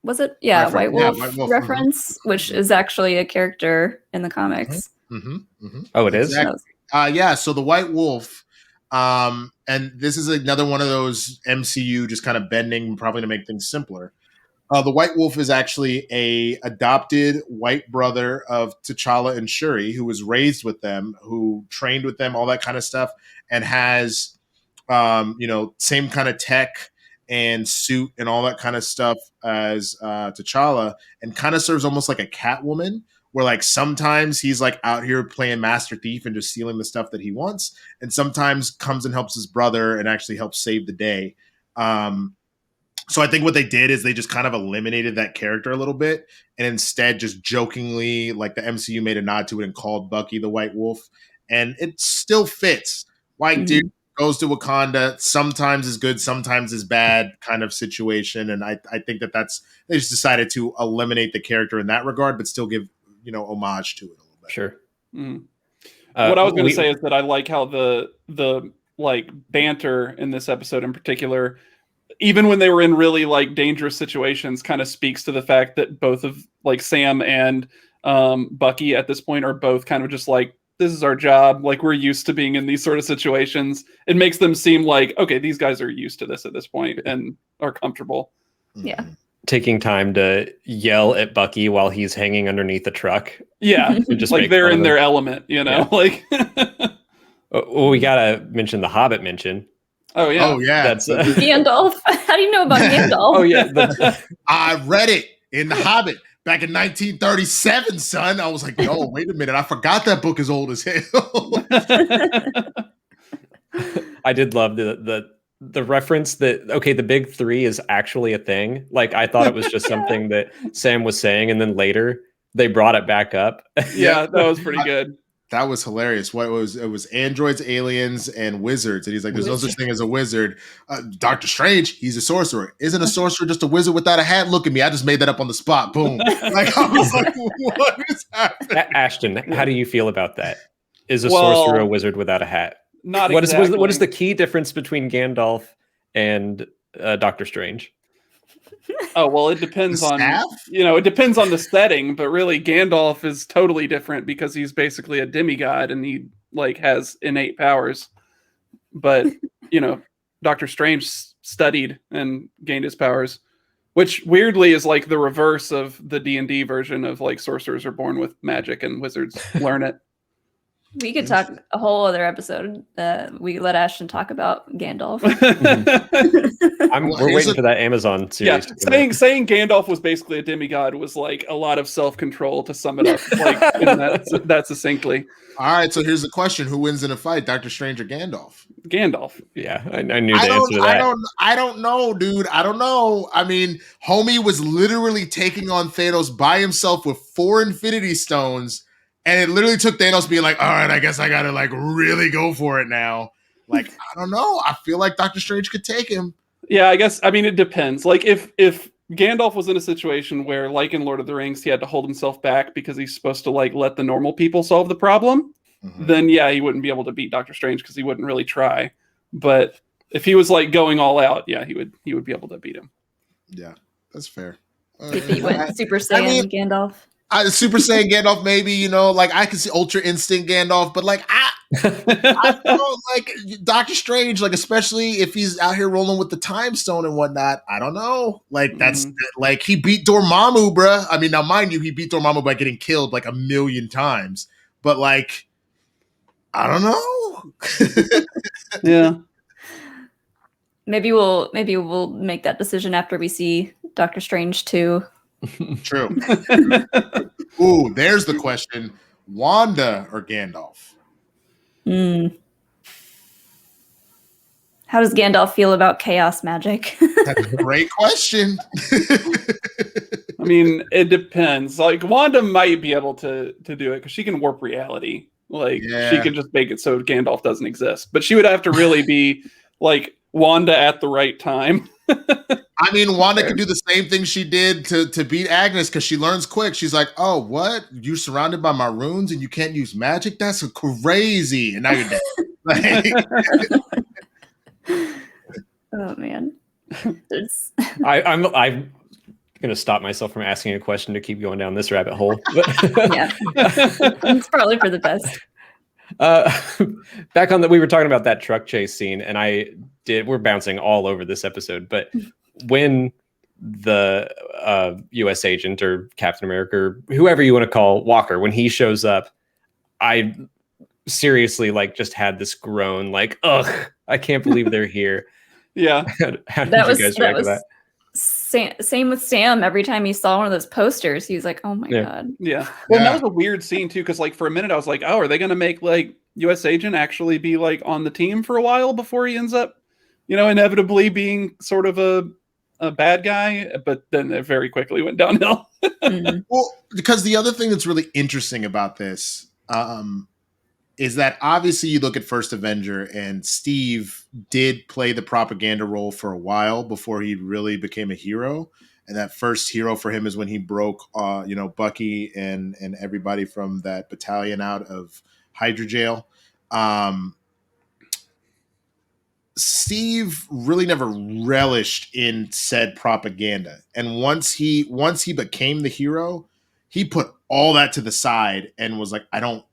Was it? Yeah, White Wolf reference, which is actually a character in the comics. Oh, it is? Yeah, so the White Wolf, and this is another one of those MCU just kind of bending probably to make things simpler. The White Wolf is actually a adopted white brother of T'Challa and Shuri, who was raised with them, who trained with them, all that kind of stuff, and has, same kind of tech and suit and all that kind of stuff as T'Challa, and kind of serves almost like a Catwoman, where like sometimes he's like out here playing Master Thief and just stealing the stuff that he wants, and sometimes comes and helps his brother and actually helps save the day. So I think what they did is they just kind of eliminated that character a little bit, and instead just jokingly, like the MCU made a nod to it and called Bucky the White Wolf, and it still fits. White dude goes to Wakanda, sometimes is good, sometimes is bad kind of situation, and I think that's they just decided to eliminate the character in that regard, but still give homage to it a little bit. Sure. What I was going to say is that I like how the like banter in this episode in particular, even when they were in really like dangerous situations, kind of speaks to the fact that both of like Sam and Bucky at this point are both kind of just like, this is our job. Like, we're used to being in these sort of situations. It makes them seem like, okay, these guys are used to this at this point and are comfortable. Yeah. Taking time to yell at Bucky while he's hanging underneath the truck. Yeah. Just like they're in their element, like. Well, we got to mention the Hobbit mention. Oh, yeah. Oh, yeah. That's Gandalf. How do you know about Gandalf? Oh, yeah. I read it in The Hobbit back in 1937, son. I was like, yo, wait a minute. I forgot that book is old as hell. I did love the reference that, okay, the big three is actually a thing. Like, I thought it was just something that Sam was saying, and then later they brought it back up. Yeah, that was pretty good. That was hilarious. It was androids, aliens, and wizards. And he's like, there's no such thing as a wizard. Doctor Strange, he's a sorcerer. Isn't a sorcerer just a wizard without a hat? Look at me. I just made that up on the spot. Boom. Like, I was like, what is happening? Ashton, how do you feel about that? Is a sorcerer a wizard without a hat? Not what exactly. What is the key difference between Gandalf and Doctor Strange? Oh, well, it depends on, it depends on the setting, but really Gandalf is totally different because he's basically a demigod and he like has innate powers. But, Doctor Strange studied and gained his powers, which weirdly is like the reverse of the D&D version of like sorcerers are born with magic and wizards learn it. We could talk a whole other episode. We let Ashton talk about Gandalf. We're waiting for that Amazon series. Yeah, saying Gandalf was basically a demigod was like a lot of self-control to sum it up like in that succinctly. All right, so here's the question: who wins in a fight, Doctor Strange or Gandalf? Gandalf. Yeah, I knew the answer to that. I don't know, dude. I don't know. I mean, homie was literally taking on Thanos by himself with 4 Infinity Stones. And it literally took Thanos being like, all right, I guess I got to like really go for it now. Like, I don't know. I feel like Doctor Strange could take him. Yeah, it depends. Like if Gandalf was in a situation where, like in Lord of the Rings, he had to hold himself back because he's supposed to like let the normal people solve the problem, then yeah, he wouldn't be able to beat Doctor Strange because he wouldn't really try. But if he was like going all out, yeah, he would be able to beat him. Yeah, that's fair. If he went Super Saiyan Gandalf. Super Saiyan Gandalf, maybe, like I can see Ultra Instinct Gandalf, but like I don't know, like Doctor Strange, like especially if he's out here rolling with the Time Stone and whatnot, I don't know. Like that's like he beat Dormammu, bruh. I mean, now mind you, he beat Dormammu by getting killed like 1,000,000 times, but like I don't know. Yeah. Maybe we'll make that decision after we see Doctor Strange 2. True. Ooh, there's the question: Wanda or Gandalf? How does Gandalf feel about chaos magic? That's a great question. I mean, it depends. Like Wanda might be able to do it because she can warp reality. Like she Yeah. could just make it so Gandalf doesn't exist, but she would have to really be like Wanda at the right time. I mean, Wanda could do the same thing she did to beat Agnes because she learns quick. She's like, "Oh, what? You're surrounded by my runes and you can't use magic? That's crazy!" And now you're dead. Oh man. I'm gonna stop myself from asking a question to keep going down this rabbit hole. Yeah. It's probably for the best. Back on we were talking about that truck chase scene, and we're bouncing all over this episode, but when the US agent or Captain America or whoever you want to call Walker, when he shows up, I seriously like just had this groan, like, ugh, I can't believe they're here. Yeah. How did you guys react to that? Same with Sam. Every time he saw one of those posters, he was like, "Oh my god!" Yeah. Well, that was a weird scene too, because like for a minute I was like, "Oh, are they going to make like U.S. Agent actually be like on the team for a while before he ends up, inevitably being sort of a bad guy?" But then it very quickly went downhill. Mm-hmm. Well, because the other thing that's really interesting about this is that obviously you look at First Avenger and Steve did play the propaganda role for a while before he really became a hero. And that first hero for him is when he broke, Bucky and everybody from that battalion out of Hydra jail. Steve really never relished in said propaganda. And once he became the hero, he put all that to the side and was like, I'm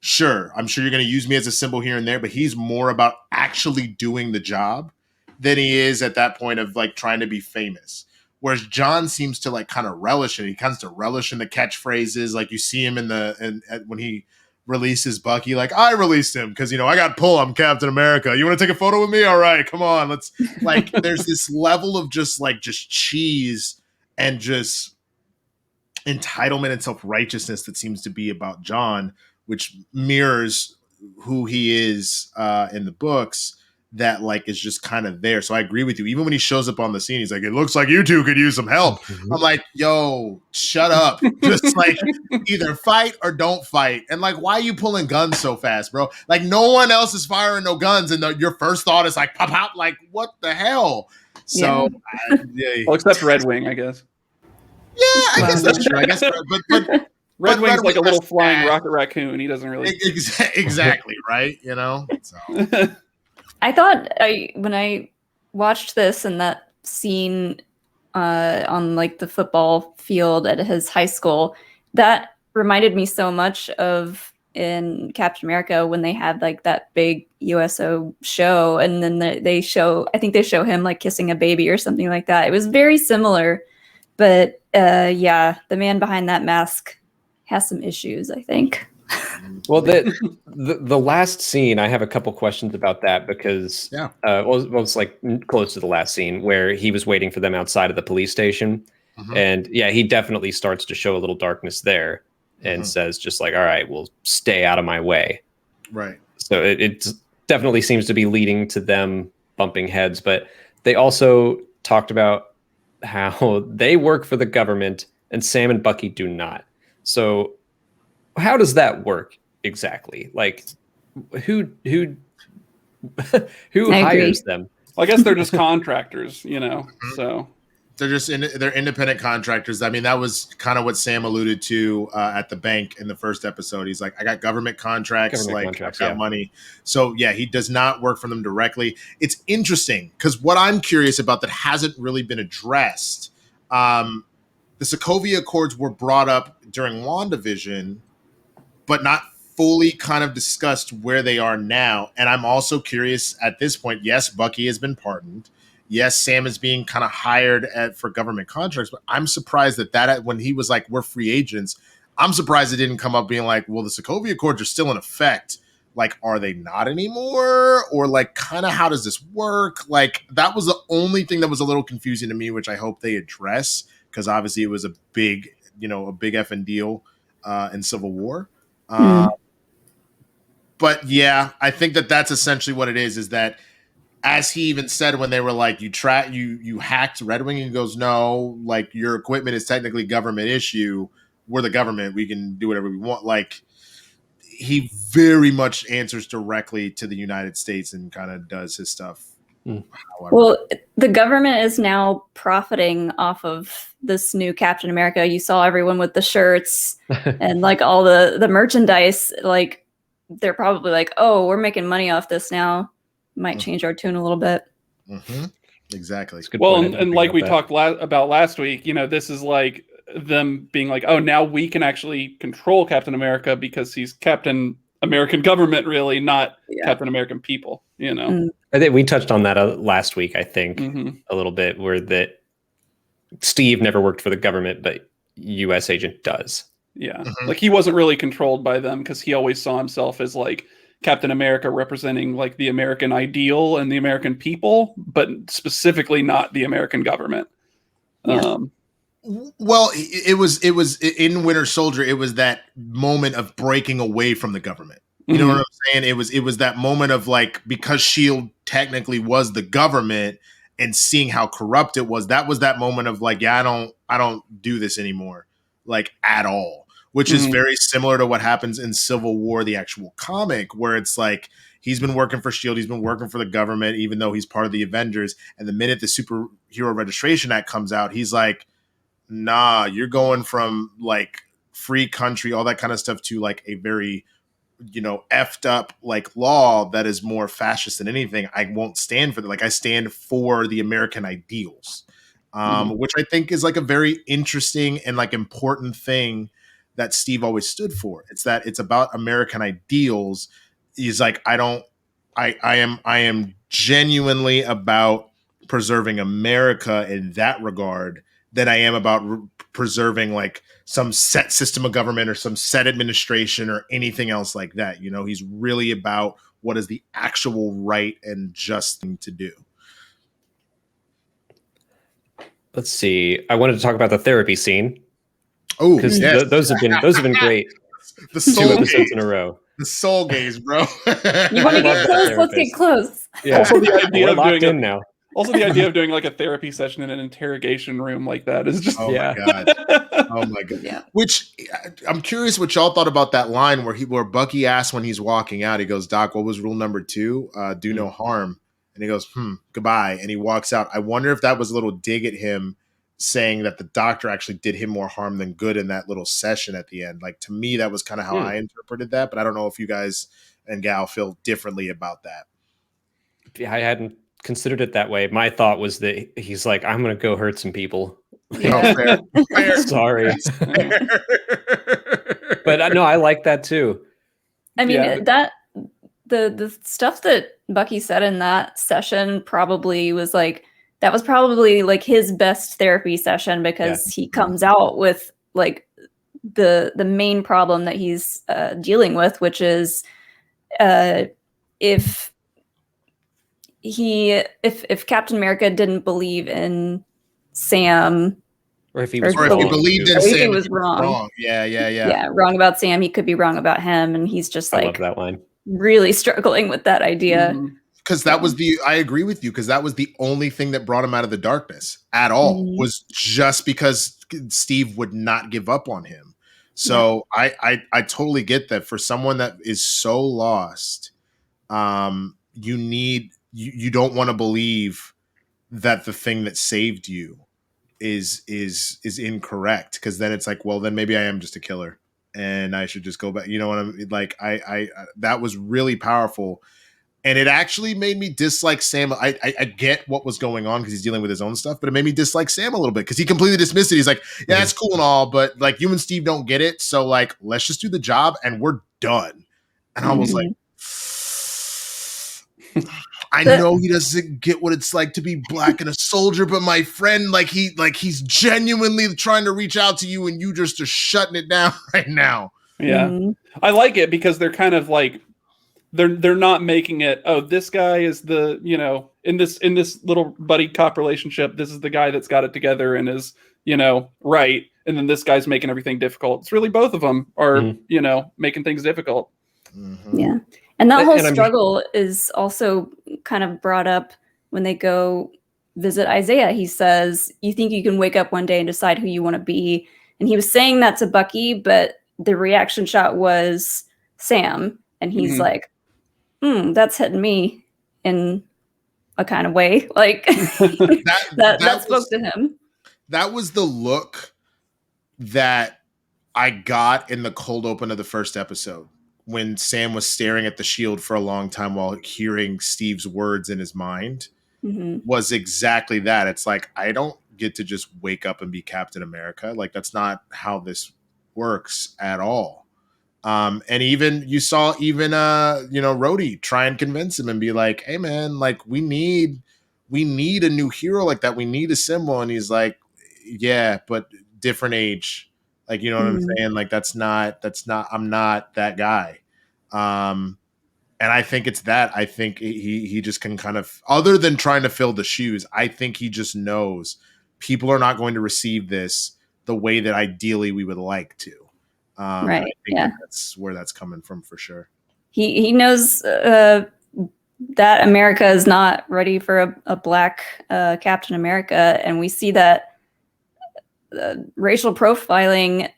sure you're going to use me as a symbol here and there, but he's more about actually doing the job than he is at that point of like trying to be famous. Whereas John seems to like kind of relish it. He comes to relish in the catchphrases. Like you see him when he releases Bucky, like, I released him because, I got pull. I'm Captain America. You want to take a photo with me? All right, come on. Let's like, there's this level of just cheese and just entitlement and self-righteousness that seems to be about John, which mirrors who he is in the books, that like is just kind of there. So I agree with you. Even when he shows up on the scene, he's like, it looks like you two could use some help. I'm like, yo, shut up. Just like either fight or don't fight. And like, why are you pulling guns so fast, bro? Like no one else is firing no guns. And your first thought is like, pop, pop, like what the hell? So, well, except Red Wing, I guess. Yeah, I guess that's true. I guess, but Red Wing's like a little flying rocket raccoon. He doesn't really exactly right. So. I thought when I watched this and that scene on like the football field at his high school, that reminded me so much of in Captain America when they had like that big USO show, and then I think they show him like kissing a baby or something like that. It was very similar, but the man behind that mask has some issues, I think. Well, the last scene, I have a couple questions about that because it's like close to the last scene where he was waiting for them outside of the police station. Mm-hmm. And he definitely starts to show a little darkness there and says just like, all right, well, stay out of my way. Right. So it definitely seems to be leading to them bumping heads. But they also talked about how they work for the government and Sam and Bucky do not. So how does that work exactly? Like who hires them? Well, I guess they're just contractors, so they're independent contractors. I mean, that was kind of what Sam alluded to at the bank in the first episode. He's like, I got government contracts, I've got money. So he does not work for them directly. It's interesting because what I'm curious about that hasn't really been addressed, the Sokovia Accords were brought up during WandaVision, but not fully kind of discussed where they are now. And I'm also curious at this point, yes, Bucky has been pardoned. Yes, Sam is being kind of hired for government contracts, but I'm surprised that when he was like, we're free agents, I'm surprised it didn't come up being like, well, the Sokovia Accords are still in effect. Like, are they not anymore? Or like, kind of how does this work? Like, that was the only thing that was a little confusing to me, which I hope they address, because obviously it was a big effing deal in Civil War. But I think that's essentially what it is that, as he even said when they were like, you hacked Red Wing, and he goes, no, like your equipment is technically government issue. We're the government. We can do whatever we want. Like he very much answers directly to the United States and kind of does his stuff. However. Well, the government is now profiting off of this new Captain America. You saw everyone with the shirts and like all the merchandise. Like they're probably like, oh, we're making money off this now. Might change our tune a little bit. Mm-hmm. Exactly. Well, and like we talked about last week, you know, this is like them being like, oh, now we can actually control Captain America because he's Captain American government, really, not Captain American people, you know. I think we touched on that last week, I think, a little bit, where that Steve never worked for the government, but U.S. agent does. Yeah. Like he wasn't really controlled by them because he always saw himself as like Captain America representing like the American ideal and the American people, but specifically not the American government. Well, it was in Winter Soldier. It was that moment of breaking away from the government. You know what I'm saying? It was that moment of like, because SHIELD technically was the government and seeing how corrupt it was. That was that moment of like, yeah, I don't do this anymore, like at all. Which is very similar to what happens in Civil War, the actual comic, where it's like he's been working for SHIELD, he's been working for the government, even though he's part of the Avengers. And the minute the Superhero Registration Act comes out, he's like, nah, you're going from like free country, all that kind of stuff, to like a very, you know, effed up like law that is more fascist than anything. I won't stand for that. Like I stand for the American ideals, which I think is like a very interesting and like important thing that Steve always stood for. It's that it's about American ideals. He's like, I am genuinely about preserving America in that regard than I am about preserving like some set system of government or some set administration or anything else like that. You know, he's really about what is the actual right and just thing to do. Let's see. I wanted to talk about the therapy scene. Oh, because yes. those have been great. The soul 2 gaze. episodes in a row. The soul gaze, bro. You want to get close? Let's get close. Yeah. Also, the idea We're of locked doing in now. Also, the idea of doing like a therapy session in an interrogation room like that is just Oh my god! Oh my god! Yeah. Which I'm curious what y'all thought about that line where Bucky asks when he's walking out. He goes, "Doc, what was rule number 2? Do no harm." And he goes, "Goodbye," and he walks out. I wonder if that was a little dig at him, saying that the doctor actually did him more harm than good in that little session at the end. Like to me, that was kind of how I interpreted that. But I don't know if you guys and Gal feel differently about that. Yeah, I hadn't considered it that way. My thought was that he's like, I'm gonna go hurt some people. Oh, fair. Sorry. But no, I like that too. I mean, that the stuff that Bucky said in that session probably was like, that was probably like his best therapy session, because he comes out with like the main problem that he's dealing with, which is if Captain America didn't believe in Sam, or if he was was wrong, believed in or if Sam, he was wrong. Yeah, wrong about Sam, he could be wrong about him, and he's just I like love that line. really struggling with that idea. Because that was I agree with you, because that was the only thing that brought him out of the darkness at all, was just because Steve would not give up on him. So I totally get that. For someone that is so lost, you don't want to believe that the thing that saved you is incorrect, because then it's like, well, then maybe I am just a killer and I should just go back. You know what I mean? Like I that was really powerful. And it actually made me dislike Sam. I get what was going on because he's dealing with his own stuff, but it made me dislike Sam a little bit because he completely dismissed it. He's like, yeah, it's cool and all, but like you and Steve don't get it. So like, let's just do the job and we're done. And I was like, I know he doesn't get what it's like to be black and a soldier, but my friend, he's genuinely trying to reach out to you and you just are shutting it down right now. Yeah. I like it because they're kind of like, they're not making it, oh, this guy is the, you know, in this little buddy cop relationship, this is the guy that's got it together and is, you know, right. And then this guy's making everything difficult. It's really both of them are, you know, making things difficult. Yeah. And that whole struggle is also kind of brought up when they go visit Isaiah. He says, you think you can wake up one day and decide who you want to be. And he was saying that to Bucky, but the reaction shot was Sam, and he's Mhm. like, that's hitting me in a kind of way. Like that spoke to him. That was the look that I got in the cold open of the first episode when Sam was staring at the shield for a long time while hearing Steve's words in his mind. Mhm. Was exactly that. It's like, I don't get to just wake up and be Captain America. Like, that's not how this works at all. And even you saw Rhodey try and convince him and be like, hey man, like we need a new hero like that. We need a symbol. And he's like, yeah, but different age. Like, you know what I'm saying? Like, that's not, I'm not that guy. And I think it's that. I think he just can kind of, other than trying to fill the shoes, I think he just knows people are not going to receive this the way that ideally we would like to. Right. I think that's where that's coming from for sure. He knows that America is not ready for a black Captain America, and we see that racial profiling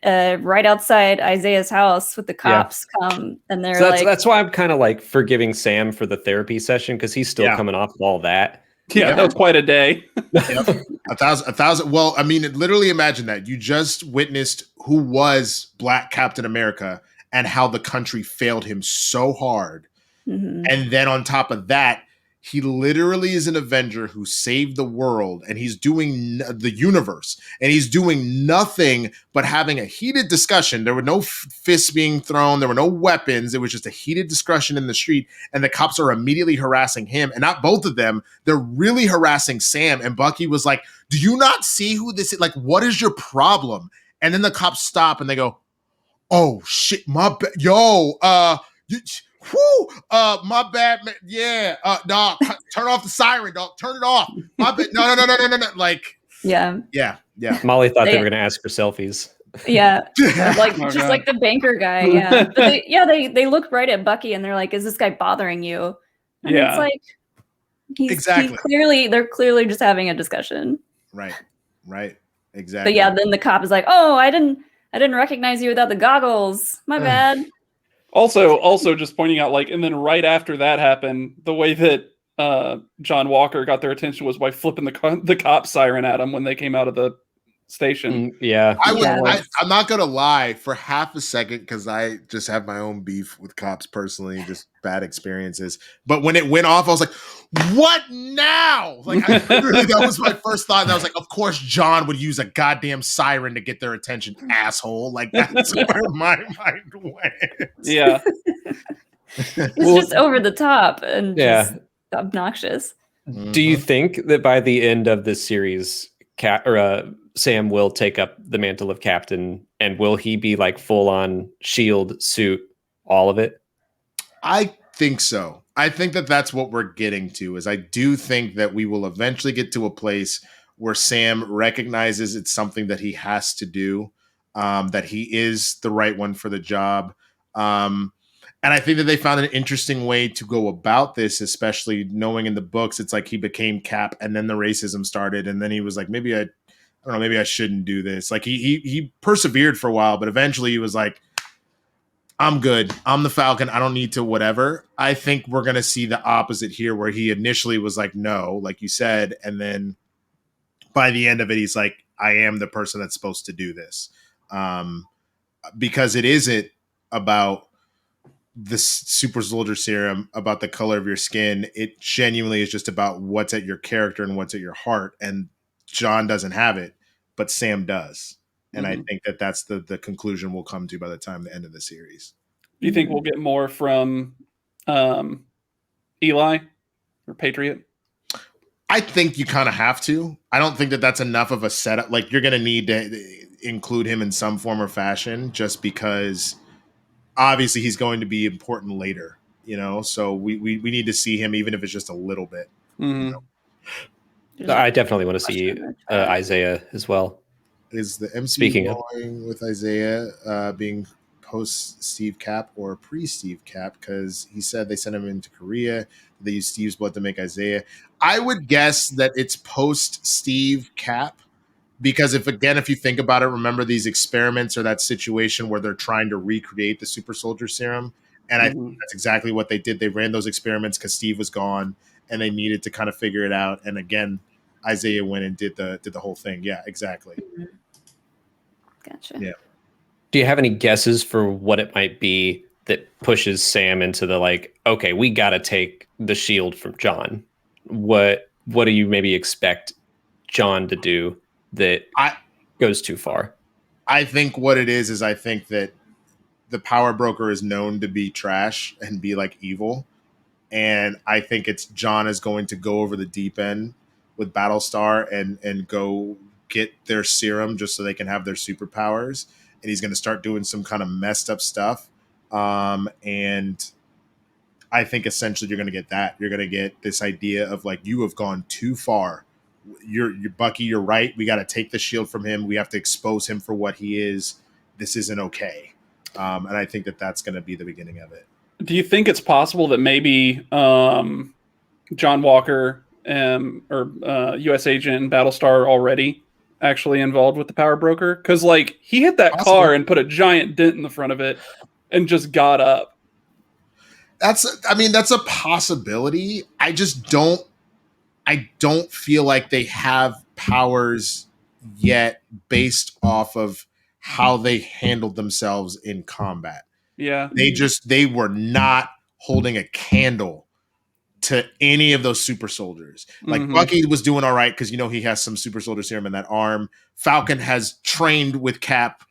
right outside Isaiah's house with the cops come, and they're that's why I'm kind of like forgiving Sam for the therapy session because he's still coming off of all that. Yeah, that was quite a day. Yep. A thousand. Well, I mean, literally imagine that. You just witnessed who was Black Captain America and how the country failed him so hard. Mm-hmm. And then on top of that, he literally is an Avenger who saved the world and he's doing the universe and he's doing nothing but having a heated discussion. There were no fists being thrown. There were no weapons. It was just a heated discussion in the street and the cops are immediately harassing him and not both of them. They're really harassing Sam. And Bucky was like, do you not see who this is? Like, what is your problem? And then the cops stop and they go, oh shit, my bad, man. Yeah, dog, turn off the siren, dog. Turn it off. My bad. No. Like, yeah. Molly thought they were going to ask for selfies. Yeah, like like the banker guy. Yeah, but they look right at Bucky and they're like, "Is this guy bothering you?" And it's like, they're clearly just having a discussion. Right, exactly. But yeah, then the cop is like, "Oh, I didn't recognize you without the goggles. My bad." Also, just pointing out, like, and then right after that happened, the way that John Walker got their attention was by flipping the cop siren at them when they came out of the station. I'm not gonna lie, for half a second, because I just have my own beef with cops personally, just bad experiences. But when it went off, I was like, "What now?" Like, that was my first thought. And I was like, "Of course, John would use a goddamn siren to get their attention, asshole!" Like, that's where my mind went. Yeah, it's just over the top and just obnoxious. Do you think that by the end of this series, Sam will take up the mantle of captain, and will he be like full on shield suit, all of it? I think so. I think that that's what we're getting to. Is I do think that we will eventually get to a place where Sam recognizes it's something that he has to do, that he is the right one for the job. And I think that they found an interesting way to go about this, especially knowing in the books, it's like he became Cap and then the racism started. And then he was like, maybe I shouldn't do this. Like he persevered for a while, but eventually he was like, I'm good. I'm the Falcon. I don't need to whatever. I think we're going to see the opposite here where he initially was like, no, like you said. And then by the end of it, he's like, I am the person that's supposed to do this. Because it isn't about the super soldier serum, about the color of your skin. It genuinely is just about what's at your character and what's at your heart. And John doesn't have it, but Sam does. And I think that that's the conclusion we'll come to by the time the end of the series. Do you think we'll get more from Eli or Patriot? I think you kind of have to. I don't think that that's enough of a setup. Like, you're going to need to include him in some form or fashion, just because obviously he's going to be important later, you know? So we need to see him, even if it's just a little bit. Mm-hmm. You know? I definitely want to see Isaiah as well. Is the MCU going with Isaiah being post Steve Cap or pre Steve Cap? Because he said they sent him into Korea. They used Steve's blood to make Isaiah. I would guess that it's post Steve Cap, because if you think about it, remember these experiments or that situation where they're trying to recreate the super soldier serum, And I think that's exactly what they did. They ran those experiments because Steve was gone, and they needed to kind of figure it out. And again, Isaiah went and did the whole thing. Yeah, exactly. Gotcha. Yeah. Do you have any guesses for what it might be that pushes Sam into the like, okay, we got to take the shield from John? What do you maybe expect John to do that goes too far? I think what it is I think that the power broker is known to be trash and be like evil. And I think it's John is going to go over the deep end with Battlestar and go get their serum just so they can have their superpowers. And he's going to start doing some kind of messed up stuff. And I think essentially you're going to get that. You're going to get this idea of like, you have gone too far. You're Bucky, you're right. We got to take the shield from him. We have to expose him for what he is. This isn't okay. And I think that that's going to be the beginning of it. Do you think it's possible that maybe John Walker or U.S. Agent and Battlestar are already actually involved with the power broker? Because like he hit that car and put a giant dent in the front of it and just got up. That's a possibility. I don't feel like they have powers yet based off of how they handled themselves in combat. Yeah. They were not holding a candle to any of those super soldiers. Like Bucky was doing all right because he has some super soldier serum in that arm. Falcon has trained with Cap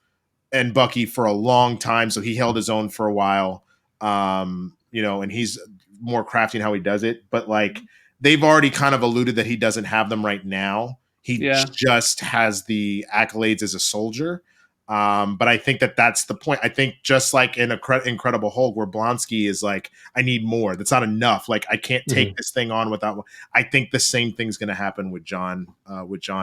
and Bucky for a long time, so he held his own for a while. And he's more crafty in how he does it. But like they've already kind of alluded that he doesn't have them right now. He just has the accolades as a soldier. But I think that that's the point. I think just like in Incredible Hulk, where Blonsky is like, I need more. That's not enough. Like I can't take this thing on without. I think the same thing's going to happen with John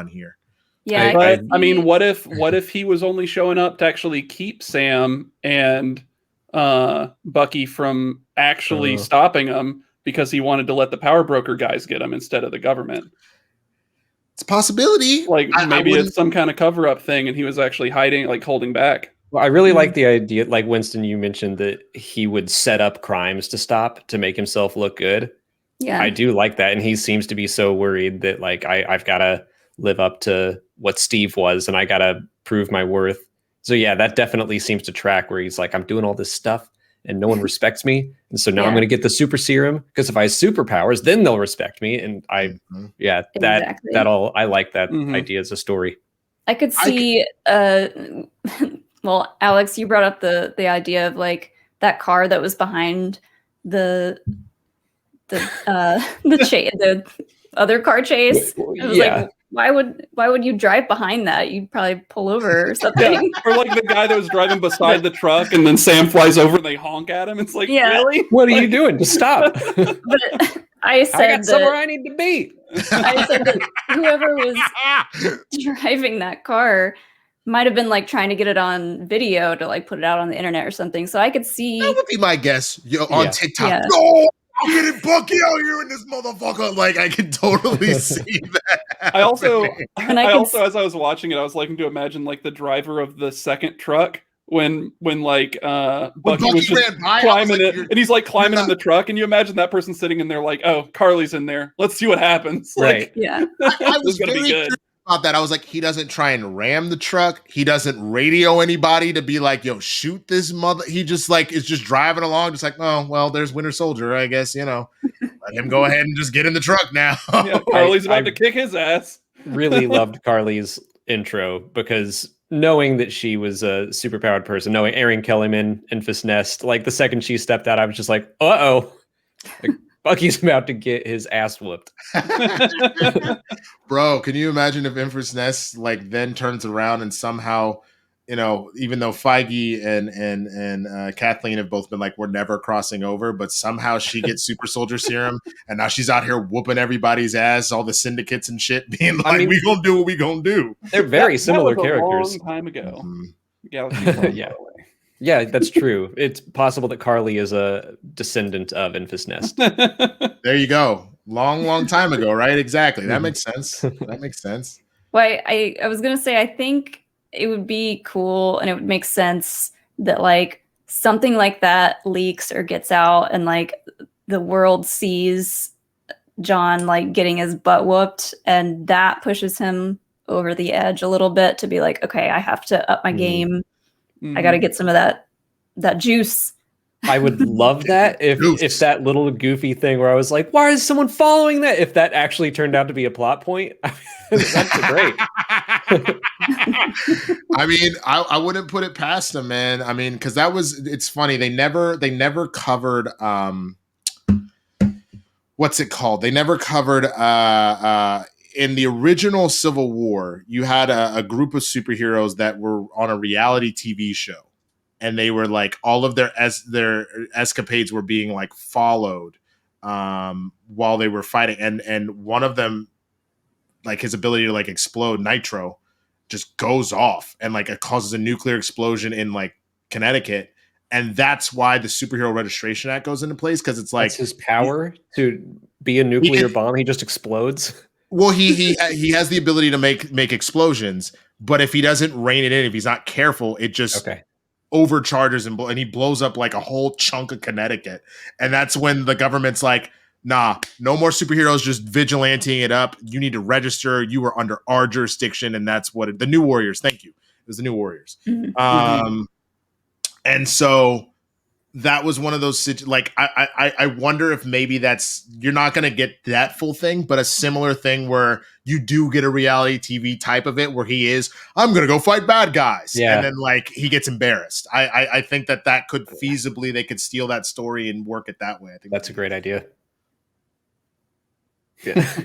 here. Yeah, but I mean, what if he was only showing up to actually keep Sam and Bucky from actually stopping him because he wanted to let the power broker guys get him instead of the government? It's a possibility. Like maybe it's some kind of cover-up thing and he was actually hiding, like holding back. Well, I really like the idea, like Winston, you mentioned that he would set up crimes to stop to make himself look good. Yeah, I do like that. And he seems to be so worried that like, I've got to live up to what Steve was and I got to prove my worth. So yeah, that definitely seems to track where he's like, I'm doing all this stuff and no one respects me. And so now I'm going to get the super serum because if I have superpowers, then they'll respect me. And I like that idea as a story. I could see, well, Alex, you brought up the idea of like that car that was behind the other car chase. It was like, why would you drive behind that? You'd probably pull over or something. Or like the guy that was driving beside the truck and then Sam flies over and they honk at him. It's like, really? What are you doing? Just stop. But I got somewhere I need to be. I said that whoever was driving that car might have been like trying to get it on video to like put it out on the internet or something. So I could see that would be my guess. On TikTok. Yeah. No, I'm getting Bucky out here in this motherfucker. Like I can totally see that. I also, as I was watching it, I was liking to imagine like the driver of the second truck when Bucky was just climbing it, and he's like climbing in the truck, and you imagine that person sitting in there like, oh, Carly's in there. Let's see what happens. Right? Like, yeah. I was gonna be good about that. I was like, he doesn't try and ram the truck. He doesn't radio anybody to be like, yo, shoot this mother. He just like is just driving along, just like, oh well, there's Winter Soldier. I guess let him go ahead and just get in the truck now. Yeah, Carly's about to kick his ass. Really loved Carly's intro because knowing that she was a superpowered person, knowing Erin Kellyman, Enfys Nest, like the second she stepped out, I was just like, uh-oh. Like, Bucky's about to get his ass whooped. Bro, can you imagine if Enfys Nest like then turns around and somehow, even though Feige and Kathleen have both been like, we're never crossing over, but somehow she gets super soldier serum and now she's out here whooping everybody's ass, all the syndicates and shit, being like, we gonna do what we gonna do. They're very similar characters. A long time ago. Yeah, that's true. It's possible that Carly is a descendant of Enfys Nest. There you go. Long time ago, right? Exactly. That makes sense. Well, I was gonna say, I think it would be cool and it would make sense that like something like that leaks or gets out, and like the world sees John like getting his butt whooped, and that pushes him over the edge a little bit to be like, okay, I have to up my game. I got to get some of that juice. I would love that if that little goofy thing where I was like, why is someone following that? If that actually turned out to be a plot point, that's great. I mean, I wouldn't put it past them, man. I mean, because it's funny. They never covered what's it called? They never covered in the original Civil War, you had a group of superheroes that were on a reality TV show. And they were like, all of their escapades were being like followed while they were fighting. And one of them, like his ability to like explode nitro just goes off and like it causes a nuclear explosion in like Connecticut. And that's why the Superhero Registration Act goes into place. Cause it's like that's his power to be a nuclear bomb. He just explodes. Well, he has the ability to make explosions, but if he doesn't rein it in, if he's not careful, it just overcharges and he blows up like a whole chunk of Connecticut. And that's when the government's like, nah, no more superheroes just vigilanting it up. You need to register. You are under our jurisdiction. And that's what the New Warriors. Thank you. It was the New Warriors. Mm-hmm. And so that was one of those like I wonder if maybe you're not going to get that full thing, but a similar thing where you do get a reality TV type of it where I'm going to go fight bad guys. Yeah. And then like he gets embarrassed. I think that could feasibly, they could steal that story and work it that way. I think that's a great idea. Yeah.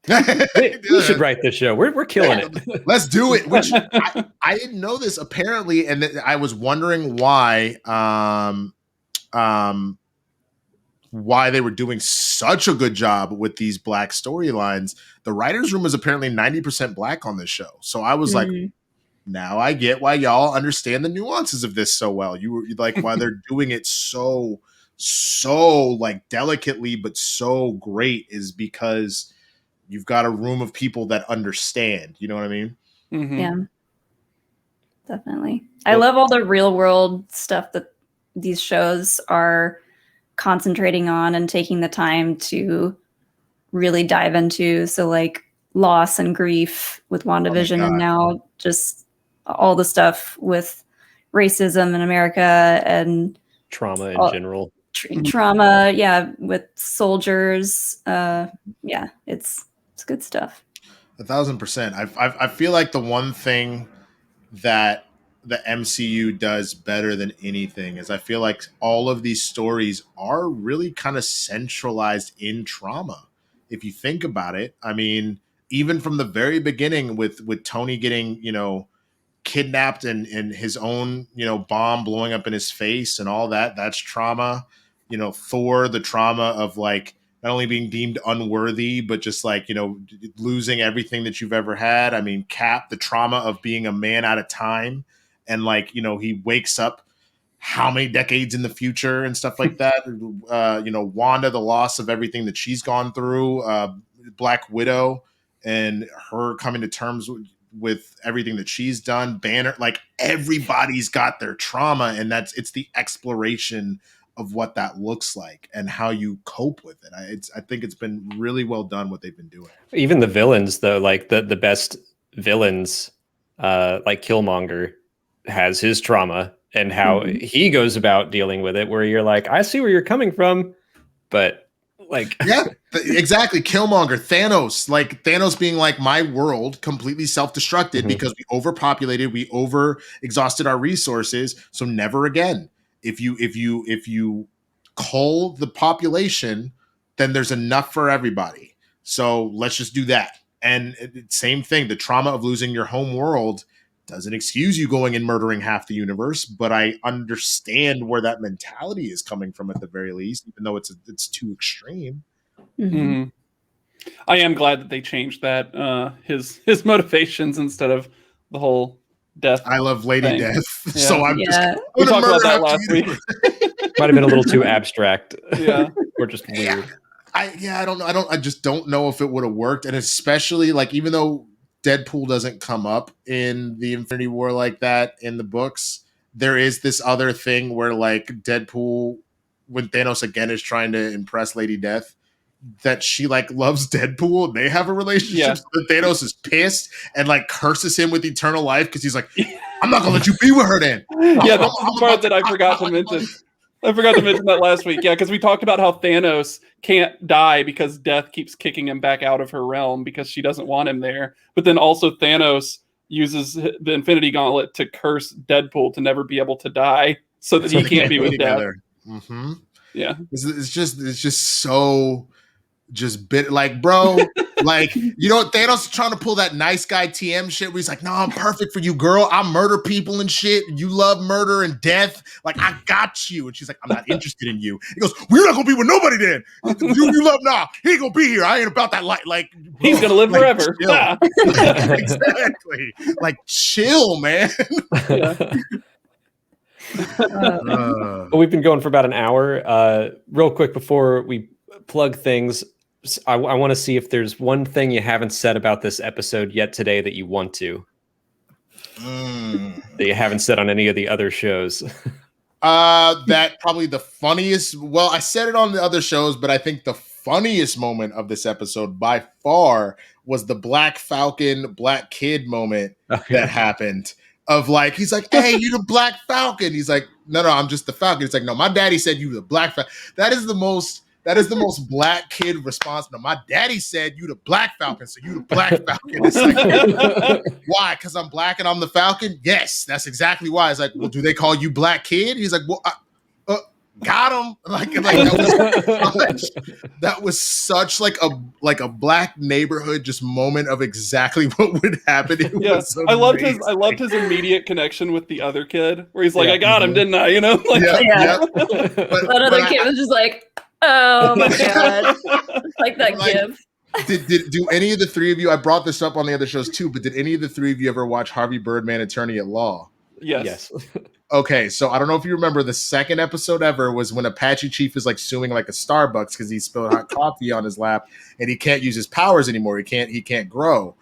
we should write this show. We're killing it. Let's do it. Which I didn't know this apparently. And I was wondering why they were doing such a good job with these black storylines. The writer's room was apparently 90% black on this show. So I was like, now I get why y'all understand the nuances of this so well. You were like, why they're doing it so like delicately, but so great is because you've got a room of people that understand. You know what I mean? Mm-hmm. Yeah, definitely. I love all the real world stuff that these shows are concentrating on and taking the time to really dive into. So like loss and grief with WandaVision, and now just all the stuff with racism in America and trauma in general. Trauma, yeah, with soldiers. Yeah, it's good stuff. 1,000%. I feel like the one thing that the MCU does better than anything is I feel like all of these stories are really kind of centralized in trauma. If you think about it, I mean, even from the very beginning with Tony getting, kidnapped and his own, bomb blowing up in his face and all that's trauma. Thor, the trauma of like not only being deemed unworthy, but just like, losing everything that you've ever had. I mean, Cap, the trauma of being a man out of time. And like, he wakes up how many decades in the future and stuff like that. Wanda, the loss of everything that she's gone through, Black Widow and her coming to terms with everything that she's done. Banner, like everybody's got their trauma, and it's the exploration of what that looks like and how you cope with it. I think it's been really well done what they've been doing. Even the villains, though, like the best villains, like Killmonger, has his trauma and how he goes about dealing with it, where you're like, I see where you're coming from, but like, yeah, exactly. Killmonger, Thanos being like, my world completely self-destructed because we overpopulated, we over exhausted our resources. So never again. If you cull the population, then there's enough for everybody. So let's just do that. And same thing, the trauma of losing your home world doesn't excuse you going and murdering half the universe, but I understand where that mentality is coming from at the very least, even though it's too extreme. Mm-hmm. I am glad that they changed that his motivations instead of the whole death. I love Lady thing. Death, Yeah. so I'm we talked about that last week. Might have been a little too abstract, yeah, or just weird. I don't know. I just don't know if it would have worked, and especially like even though Deadpool doesn't come up in the Infinity War like that in the books, there is this other thing where like Deadpool, when Thanos again is trying to impress Lady Death, that she like loves Deadpool and they have a relationship. Yeah. So that Thanos is pissed and like curses him with eternal life because he's like, I'm not gonna let you be with her then. Yeah, that's the part that I forgot to mention. I forgot to mention that last week. Yeah, because we talked about how Thanos can't die because Death keeps kicking him back out of her realm because she doesn't want him there. But then also Thanos uses the Infinity Gauntlet to curse Deadpool to never be able to die so that he can't be with Death. Mm-hmm. Yeah. It's just so just bit like, bro, like, you know, Thanos is trying to pull that nice guy TM shit where he's like, no, I'm perfect for you, girl. I murder people and shit. You love murder and death. Like, I got you. And she's like, I'm not interested in you. He goes, we're not gonna be with nobody then. You love nah. He ain't gonna be here. I ain't about that light. Like, bro, he's gonna live like, forever. Yeah. Exactly. Like, chill, man. Yeah. Well, we've been going for about an hour. Real quick before we plug things, I want to see if there's one thing you haven't said about this episode yet today that you want to. That you haven't said on any of the other shows. That probably the funniest. Well, I said it on the other shows, but I think the funniest moment of this episode by far was the Black Falcon, Black Kid moment that happened. Of like, he's like, hey, you the Black Falcon. He's like, no, I'm just the Falcon. It's like, no, my daddy said you the Black Falcon. That is the most Black kid response. No, my daddy said you the Black Falcon, so you the Black Falcon. It's like, why? Because I'm black and I'm the Falcon? Yes, that's exactly why. It's like, well, do they call you Black Kid? He's like, well, got him. Like that was such like a black neighborhood just moment of exactly what would happen. Yes, I loved his immediate connection with the other kid, where he's like, I got him, didn't I? You know, like, That other kid was just like, oh my god, like that give. Do any of the three of you? I brought this up on the other shows too, but did any of the three of you ever watch Harvey Birdman, Attorney at Law? Yes. Okay, so I don't know if you remember, the second episode ever was when Apache Chief is like suing like a Starbucks because he spilled hot coffee on his lap and he can't use his powers anymore. He can't grow.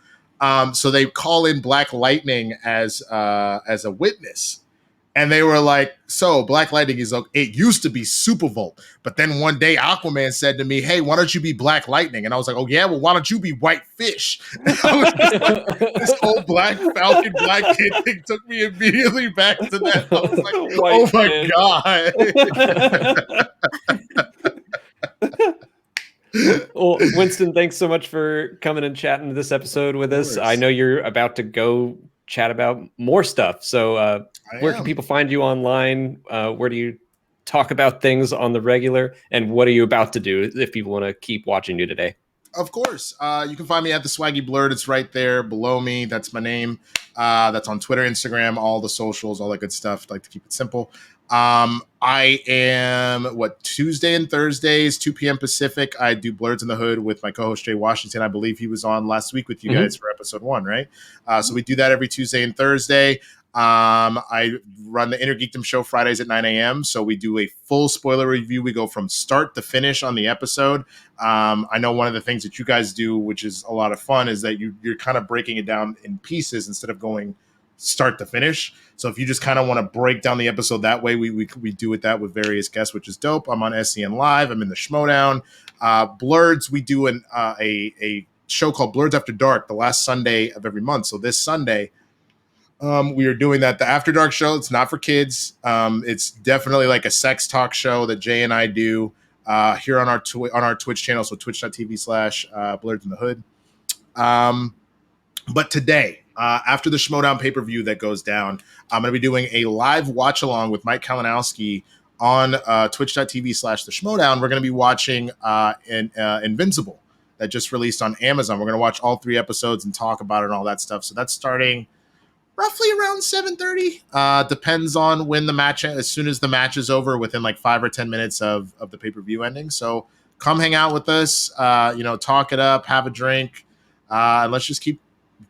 So they call in Black Lightning as a witness. And they were like, so Black Lightning is like, it used to be Supervolt. But then one day Aquaman said to me, hey, why don't you be Black Lightning? And I was like, oh yeah, well, why don't you be White Fish? And I was just like, this whole Black Falcon, Black Kid thing took me immediately back to that. I was like, oh my God. Well, Winston, thanks so much for coming and chatting this episode with us. I know you're about to go chat about more stuff. So where can people find you online? Where do you talk about things on the regular? And what are you about to do if people want to keep watching you today? Of course. You can find me at the Swaggy Blurred. It's right there below me. That's my name. That's on Twitter, Instagram, all the socials, all that good stuff. I like to keep it simple. I am Tuesday and Thursdays, 2 p.m. Pacific. I do Blurs in the Hood with my co-host Jay Washington. I believe he was on last week with you guys for episode 1, right? So we do that every Tuesday and Thursday. I run the Inner Geekdom show Fridays at 9 a.m. So we do a full spoiler review. We go from start to finish on the episode. I know one of the things that you guys do, which is a lot of fun, is that you're kind of breaking it down in pieces instead of going start to finish. So if you just kind of want to break down the episode that way, we do it that with various guests, which is dope. I'm on SCN Live. I'm in the Schmodown. Blurds, we do a show called Blurds After Dark the last Sunday of every month. So this Sunday, we are doing that. The After Dark show, it's not for kids. It's definitely like a sex talk show that Jay and I do here on our Twitch channel. So twitch.tv/Blurds in the Hood. But today, after the Schmodown pay-per-view that goes down, I'm going to be doing a live watch-along with Mike Kalinowski on twitch.tv/the Schmodown. We're going to be watching Invincible that just released on Amazon. We're going to watch all 3 episodes and talk about it and all that stuff. So that's starting roughly around 7:30. Depends on when the match, as soon as the match is over, within like 5 or 10 minutes of the pay-per-view ending. So come hang out with us, talk it up, have a drink, and let's just keep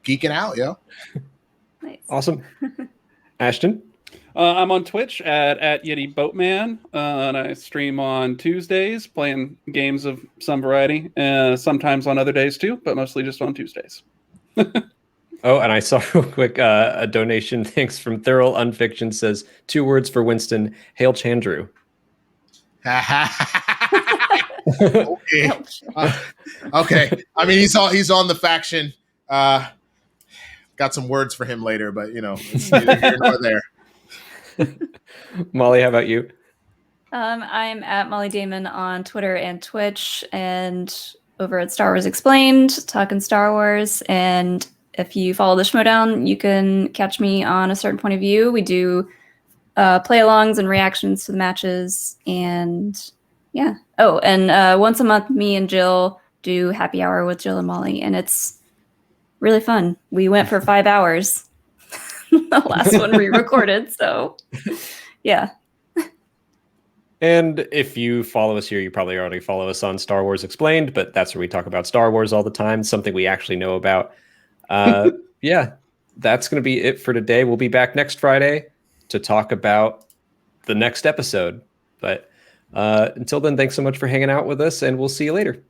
geeking out, yo. Nice. Awesome. Ashton? I'm on Twitch at Yeti Boatman, and I stream on Tuesdays playing games of some variety, sometimes on other days too, but mostly just on Tuesdays. Oh, and I saw real quick a donation. Thanks from Thurl Unfiction says 2 words for Winston. Hail Chandru. Okay. Okay. I mean, he's on the faction. Got some words for him later, but it's neither here nor there. Molly, how about you? I'm at Molly Damon on Twitter and Twitch, and over at Star Wars Explained, talking Star Wars. And if you follow the Schmodown, you can catch me on A Certain Point of View. We do play-alongs and reactions to the matches, and yeah. Oh, and once a month, me and Jill do Happy Hour with Jill and Molly, and it's really fun. We went for 5 hours. The last one we recorded, so yeah. And if you follow us here, you probably already follow us on Star Wars Explained, but that's where we talk about Star Wars all the time, something we actually know about. Yeah, that's going to be it for today. We'll be back next Friday to talk about the next episode. But until then, thanks so much for hanging out with us, and we'll see you later.